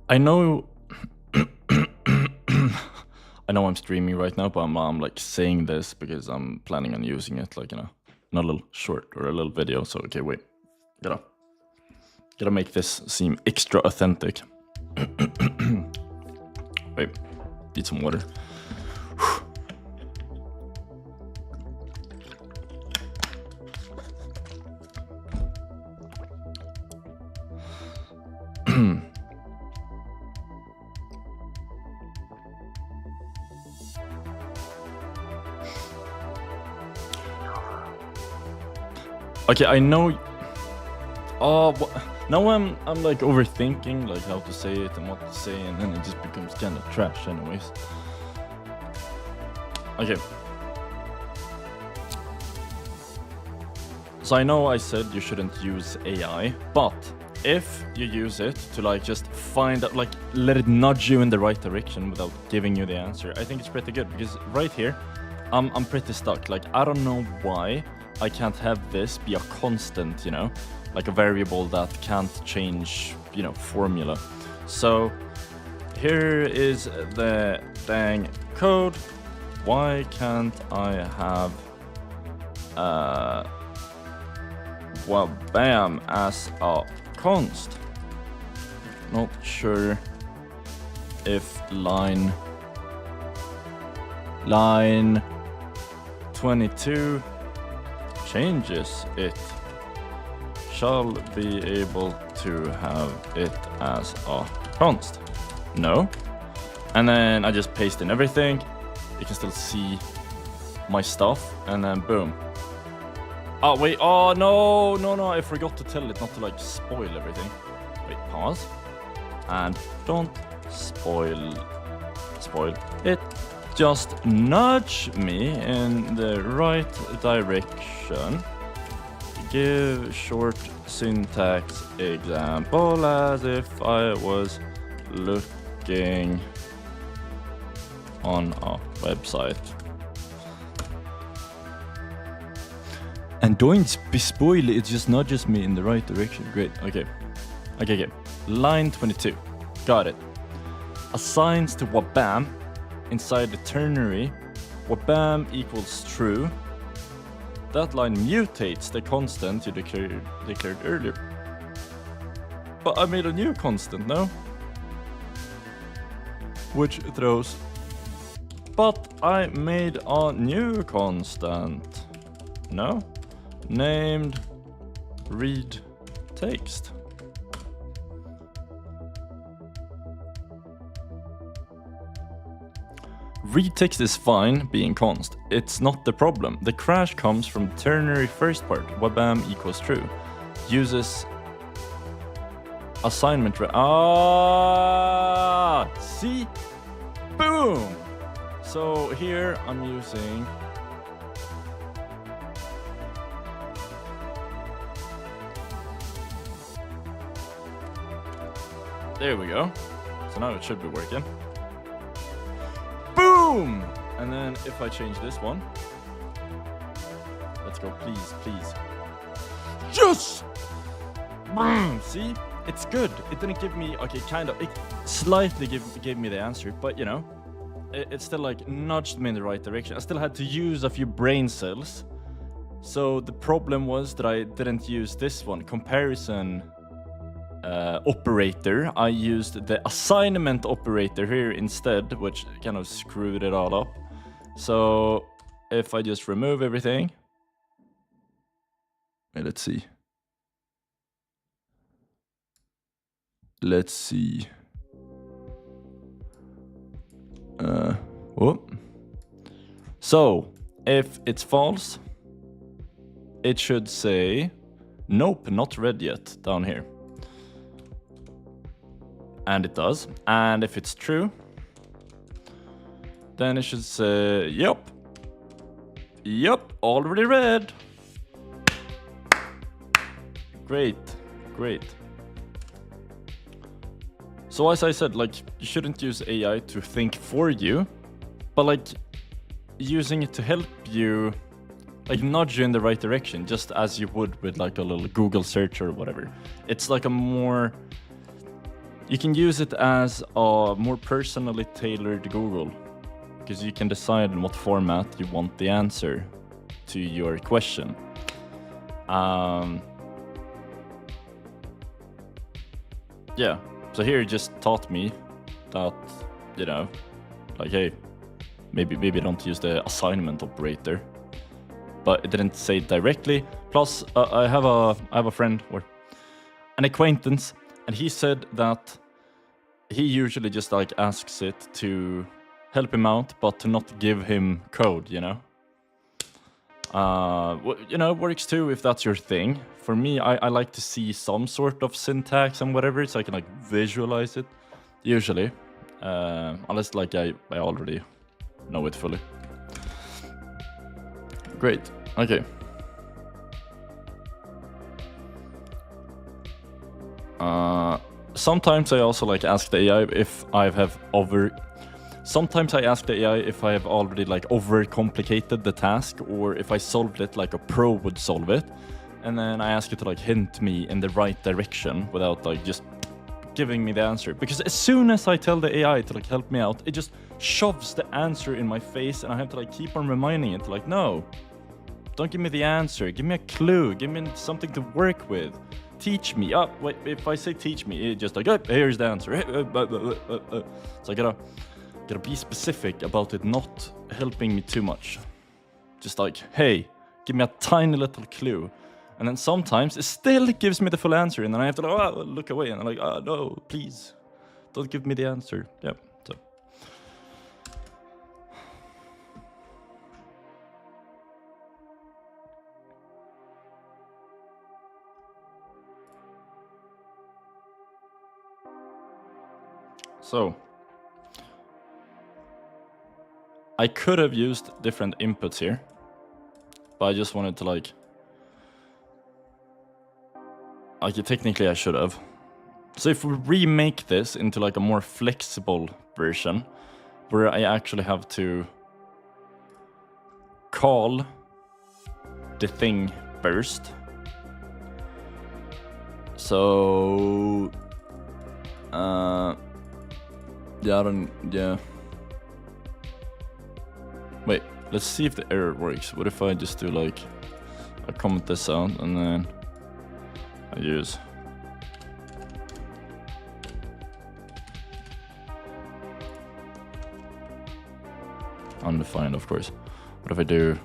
I know I know I'm streaming right now, but I'm like saying this because I'm planning on using it, like, you know, in a little short or a little video. So okay, wait. Gotta make this seem extra authentic. Wait, need some water. Okay, I know. Oh, now I'm like overthinking like how to say it and what to say, and then it just becomes kind of trash, anyways. Okay. So I know I said you shouldn't use AI, but if you use it to like just find out, like let it nudge you in the right direction without giving you the answer, I think it's pretty good, because right here, I'm pretty stuck. Like, I don't know why I can't have this be a constant, you know, like a variable that can't change, you know, formula. So here is the dang code. Why can't I have well, bam, as a const? Not sure if line 22 changes it. Shall be able to have it as a const. No. And then I just paste in everything. You can still see my stuff, and then boom. Oh wait, oh no, I forgot to tell it not to like spoil everything. Wait, pause. And don't spoil it. Just nudge me in the right direction. Give short syntax example as if I was looking on a website. And don't be spoiled, it just nudges me in the right direction. Great, okay. Okay. Line 22, got it. Assigns to wabam inside the ternary, wabam equals true. That line mutates the constant you declared earlier. But I made a new constant now. Which throws... But I made a new constant. No? Named read text. Read text is fine being const. It's not the problem. The crash comes from the ternary first part, wabam equals true. Uses assignment. See? Boom! So here I'm using there we go. So now it should be working. Boom! And then if I change this one, let's go, please. Yes! Boom! See? It's good. It didn't give me, okay, kind of, it slightly gave me the answer, but you know, it still like nudged me in the right direction. I still had to use a few brain cells. So the problem was that I didn't use this one, comparison operator. I used the assignment operator here instead, which kind of screwed it all up. So if I just remove everything, let's see. So if it's false, it should say nope, not read yet down here. And it does. And if it's true, then it should say yep, already read. Great. So as I said, like, you shouldn't use AI to think for you, but like using it to help you, like nudge you in the right direction, just as you would with like a little Google search or whatever. It's like a more, you can use it as a more personally tailored Google, because you can decide in what format you want the answer to your question. Yeah, so here it just taught me that, you know, like, hey, maybe don't use the assignment operator, but it didn't say it directly. Plus, I have a friend or an acquaintance, and he said that he usually just like asks it to help him out, but to not give him code, you know. You know, it works too if that's your thing. For me, I like to see some sort of syntax and whatever, so I can like visualize it. Usually, unless like I already know it fully. Great. Okay. Sometimes I also like ask the AI if I have Sometimes I ask the AI if I have already like overcomplicated the task, or if I solved it like a pro would solve it, and then I ask it to like hint me in the right direction without like just giving me the answer. Because as soon as I tell the AI to like help me out, it just shoves the answer in my face, and I have to like keep on reminding it to like, no, don't give me the answer, give me a clue, give me something to work with. Teach me. Oh, wait, if I say teach me, it just like, oh, here's the answer. So I gotta be specific about it not helping me too much. Just like, hey, give me a tiny little clue. And then sometimes it still gives me the full answer, and then I have to like, look away, and I'm like, oh no, please, don't give me the answer. Yeah, so. So, I could have used different inputs here, but I just wanted to like like technically I should have. So if we remake this into like a more flexible version, where I actually have to call the thing first. So yeah. Wait, let's see if the error works. What if I just do like, I comment this out and then I use undefined, of course. What if I do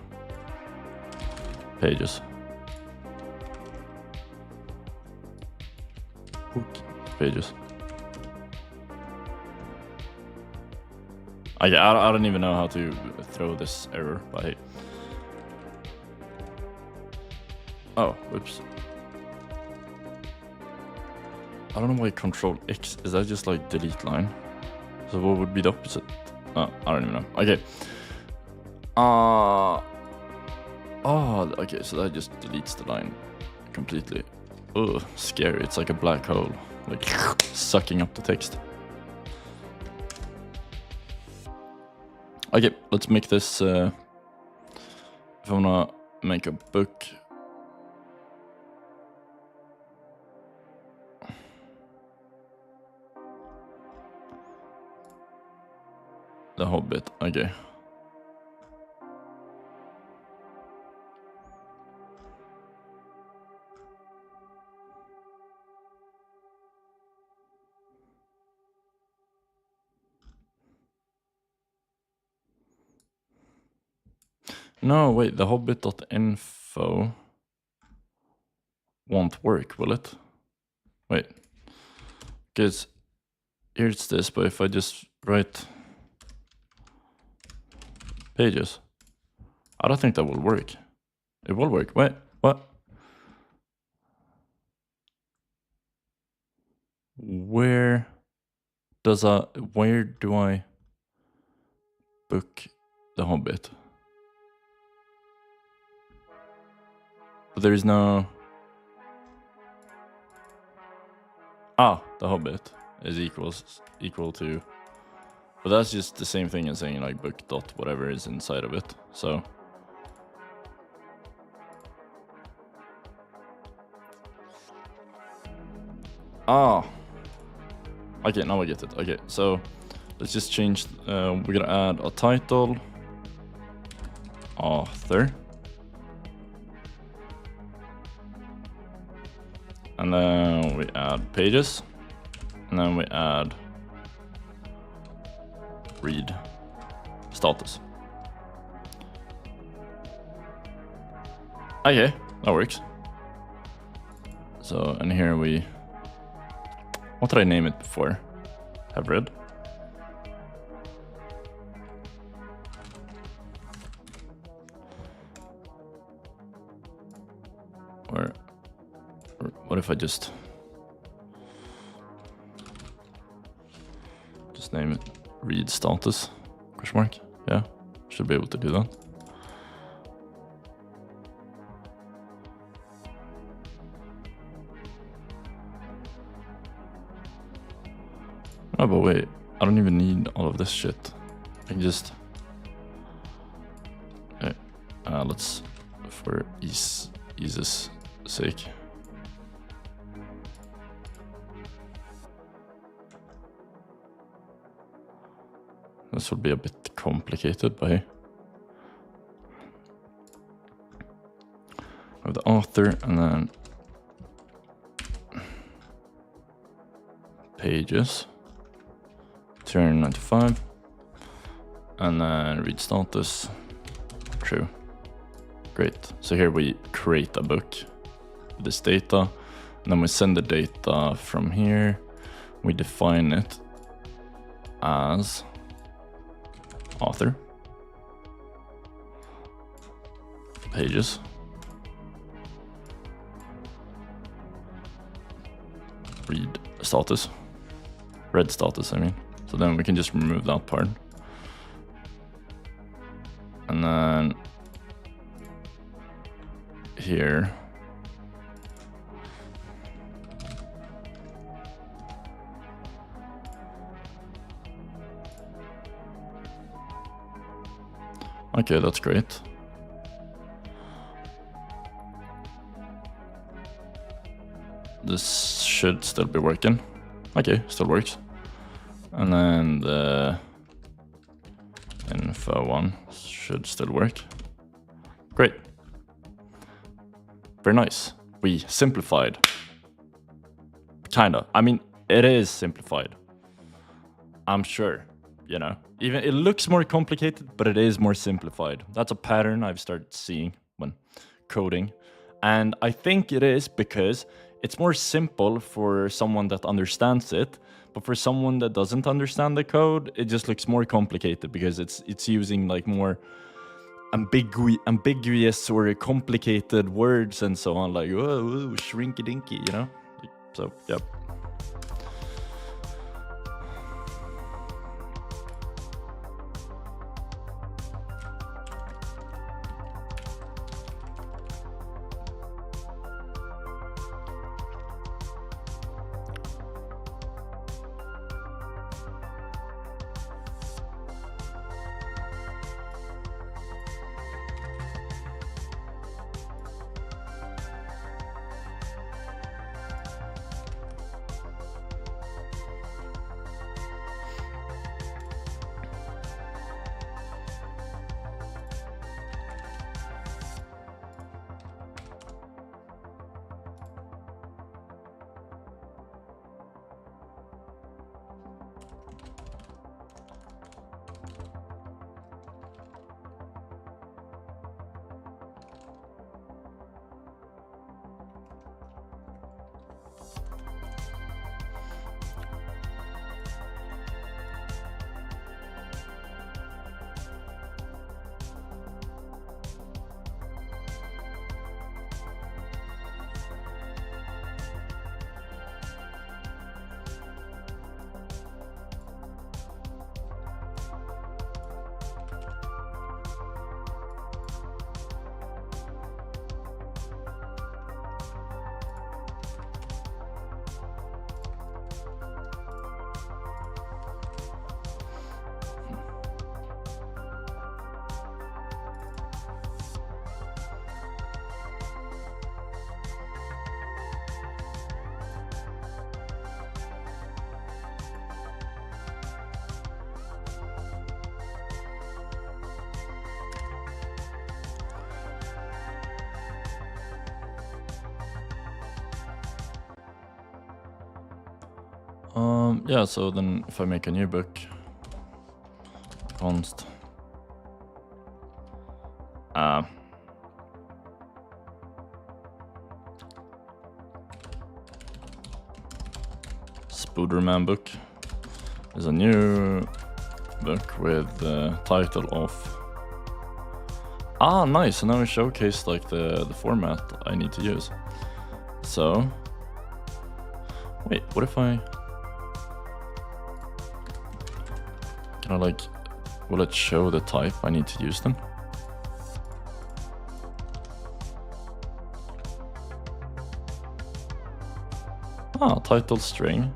pages? Pages. I don't even know how to throw this error, but hey. Oh, whoops. I don't know why Control X, is that just like delete line? So what would be the opposite? Oh, I don't even know. Okay. Okay, so that just deletes the line completely. Ugh, scary. It's like a black hole, like sucking up the text. Okay, let's make this, if I wanna make a book. The Hobbit, okay. No, wait, the hobbit.info won't work, will it? Wait, because here's this, but if I just write pages, I don't think that will work. It will work. Wait, what? Where do I book the Hobbit? But there is no. The Hobbit is equal to. But that's just the same thing as saying like book dot whatever is inside of it. So. Okay, now I get it. Okay, so let's just change. We're gonna add a title, author, and then we add pages, and then we add read status. Okay, that works. So, and here we. What did I name it before? Have read. Or what if I just name it read status? Question mark? Yeah, should be able to do that. Oh, but wait, I don't even need all of this shit. I can just. Okay, let's, for ease's sake. This will be a bit complicated, but hey. I have the author and then pages. Turn 95, and then read status, true. Great. So here we create a book with this data, and then we send the data from here. We define it as author, pages, read status, read status, I mean. So then we can just remove that part. And then here, Okay, that's great. This should still be working. Okay, still works. And then the info one should still work. Great. Very nice. We simplified. Kinda. I mean, it is simplified. I'm sure, you know. Even it looks more complicated, but it is more simplified. That's a pattern I've started seeing when coding. And I think it is because it's more simple for someone that understands it, but for someone that doesn't understand the code, it just looks more complicated because it's using like more ambiguous or complicated words and so on, like oh, shrinky dinky, you know. So yep. Yeah, so then if I make a new book, const Spooderman book is a new book with the title of nice, and now we showcase like the format I need to use. So wait, what if I can I like, will it show the type I need to use then? Title string.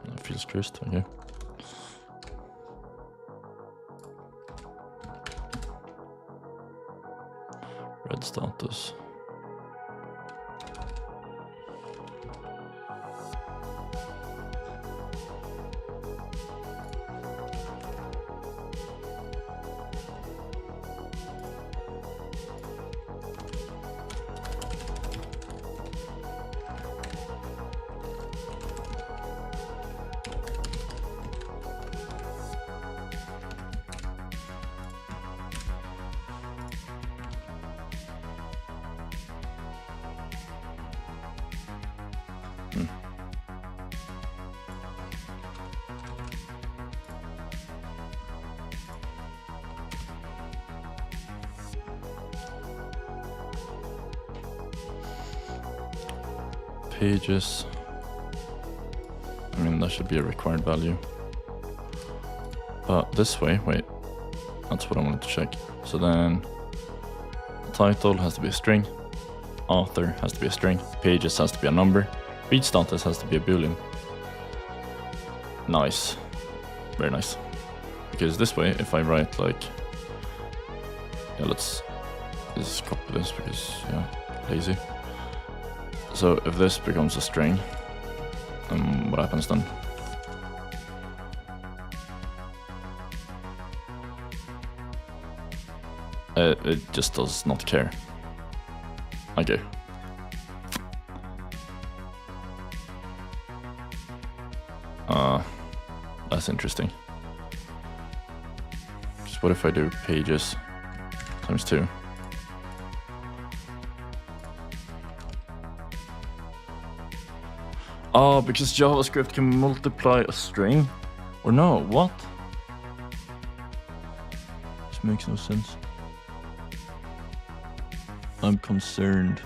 That feels cursed, okay. Red status. pages. I mean, that should be a required value. But this way, wait, that's what I wanted to check. So then title has to be a string, author has to be a string, pages has to be a number, read status has to be a boolean. Nice, very nice. Because this way, if I write like, yeah, let's just copy this because, yeah, lazy. So if this becomes a string, what happens then? It just does not care. Okay. That's interesting. So what if I do pages times 2? Oh, because JavaScript can multiply a string? Or no, what? This makes no sense. I'm concerned.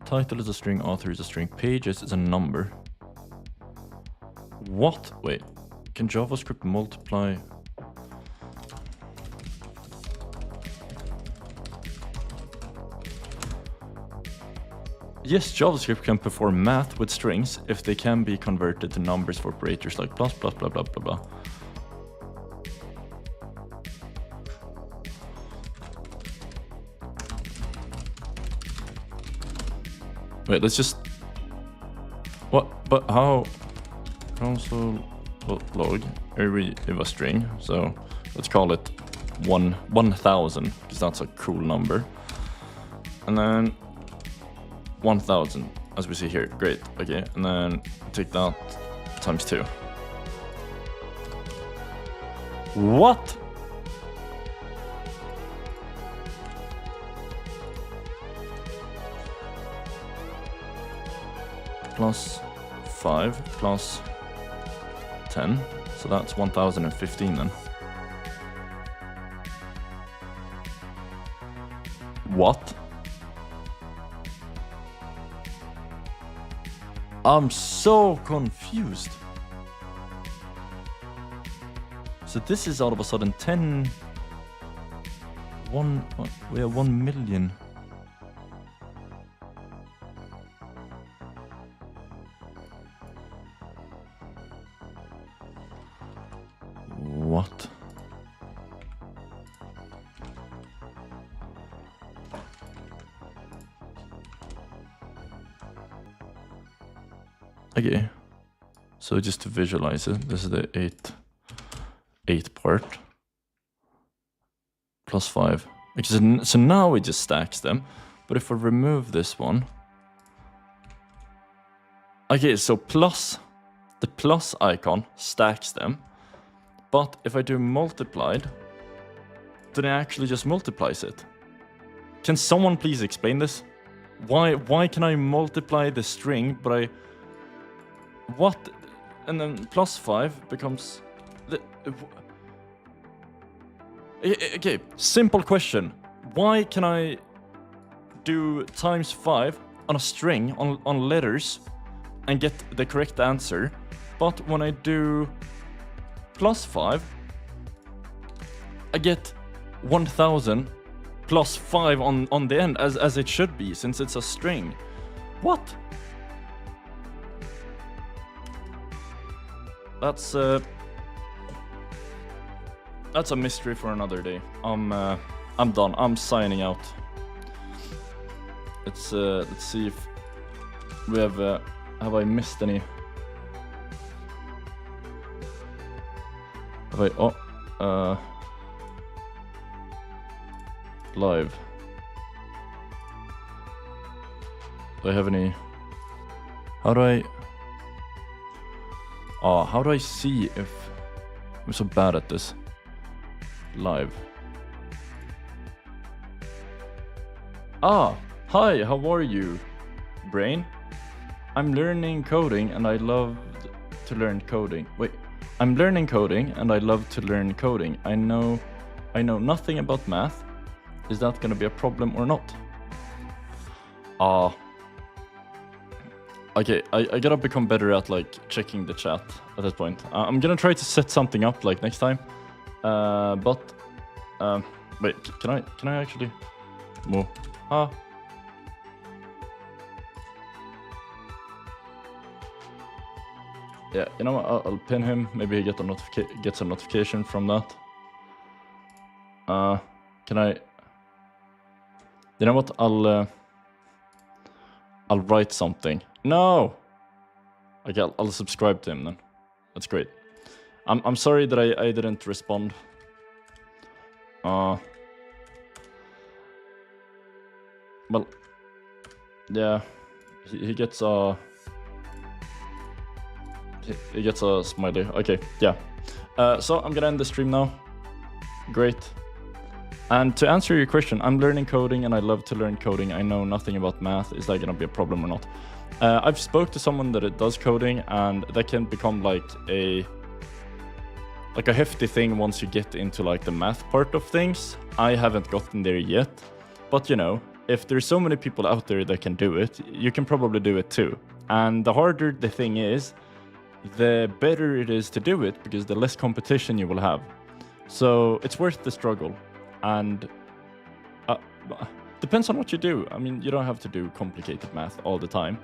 Title is a string, author is a string, pages is a number. What? Wait, can JavaScript multiply? Yes, JavaScript can perform math with strings if they can be converted to numbers for operators like plus, blah, blah, blah, blah. Wait, let's just... What? But how? Console log, we have a string, so let's call it 1000, because that's a cool number. And then 1000, as we see here. Great, okay, and then take that times 2. What? Plus 5 plus 10, so that's 1015 then. What? I'm so confused. So this is all of a sudden 10... we have 1 million. What? Okay, so just to visualize it, this is the 8 part plus 5. So now it just stacks them. But if I remove this one, okay, so the plus icon stacks them. But if I do multiplied, then it actually just multiplies it. Can someone please explain this? Why can I multiply the string, but I... What? And then plus 5 becomes... Okay, simple question. Why can I do times 5 on a string, on letters, and get the correct answer? But when I do plus 5, I get 1000 plus 5 on the end, as it should be, since it's a string. What? That's a mystery for another day. I'm done. I'm signing out. Let's see if we have I missed any? Have I live. Do I have any? How do I see if I'm so bad at this? Live. Hi, how are you, brain? I'm learning coding and I love to learn coding. Wait, I'm learning coding and I love to learn coding. I know I know nothing about math. Is that gonna be a problem or not? Okay, I gotta become better at like checking the chat at this point. I'm gonna try to set something up like next time. Wait, can I actually move? Yeah, you know what? I'll pin him. Maybe he gets a notification from that. Can I? You know what? I'll write something. No. Okay, I'll subscribe to him then. That's great. I'm sorry that I didn't respond. Well, yeah, he gets a he gets a smiley. Okay, yeah. So I'm gonna end the stream now. Great. And to answer your question, I'm learning coding and I love to learn coding. I know nothing about math. Is that gonna be a problem or not? I've spoke to someone that does coding, and that can become like a hefty thing once you get into like the math part of things. I haven't gotten there yet, but you know, if there's so many people out there that can do it, you can probably do it too. And the harder the thing is, the better it is to do it, because the less competition you will have. So it's worth the struggle. And depends on what you do. I mean, you don't have to do complicated math all the time,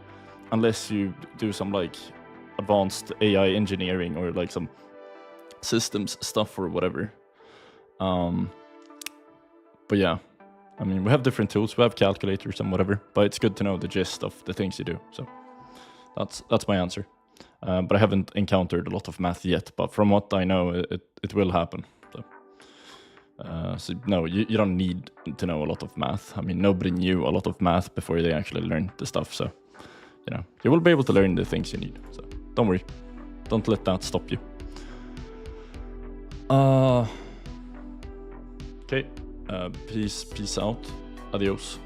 unless you do some like advanced AI engineering or like some systems stuff or whatever. But yeah, I mean, we have different tools, we have calculators and whatever, but it's good to know the gist of the things you do. So that's my answer. But I haven't encountered a lot of math yet, but from what I know, it will happen. So no, you don't need to know a lot of math. I mean, nobody knew a lot of math before they actually learned the stuff. So, you know, you will be able to learn the things you need. So don't worry. Don't let that stop you. Okay. Peace out. Adios.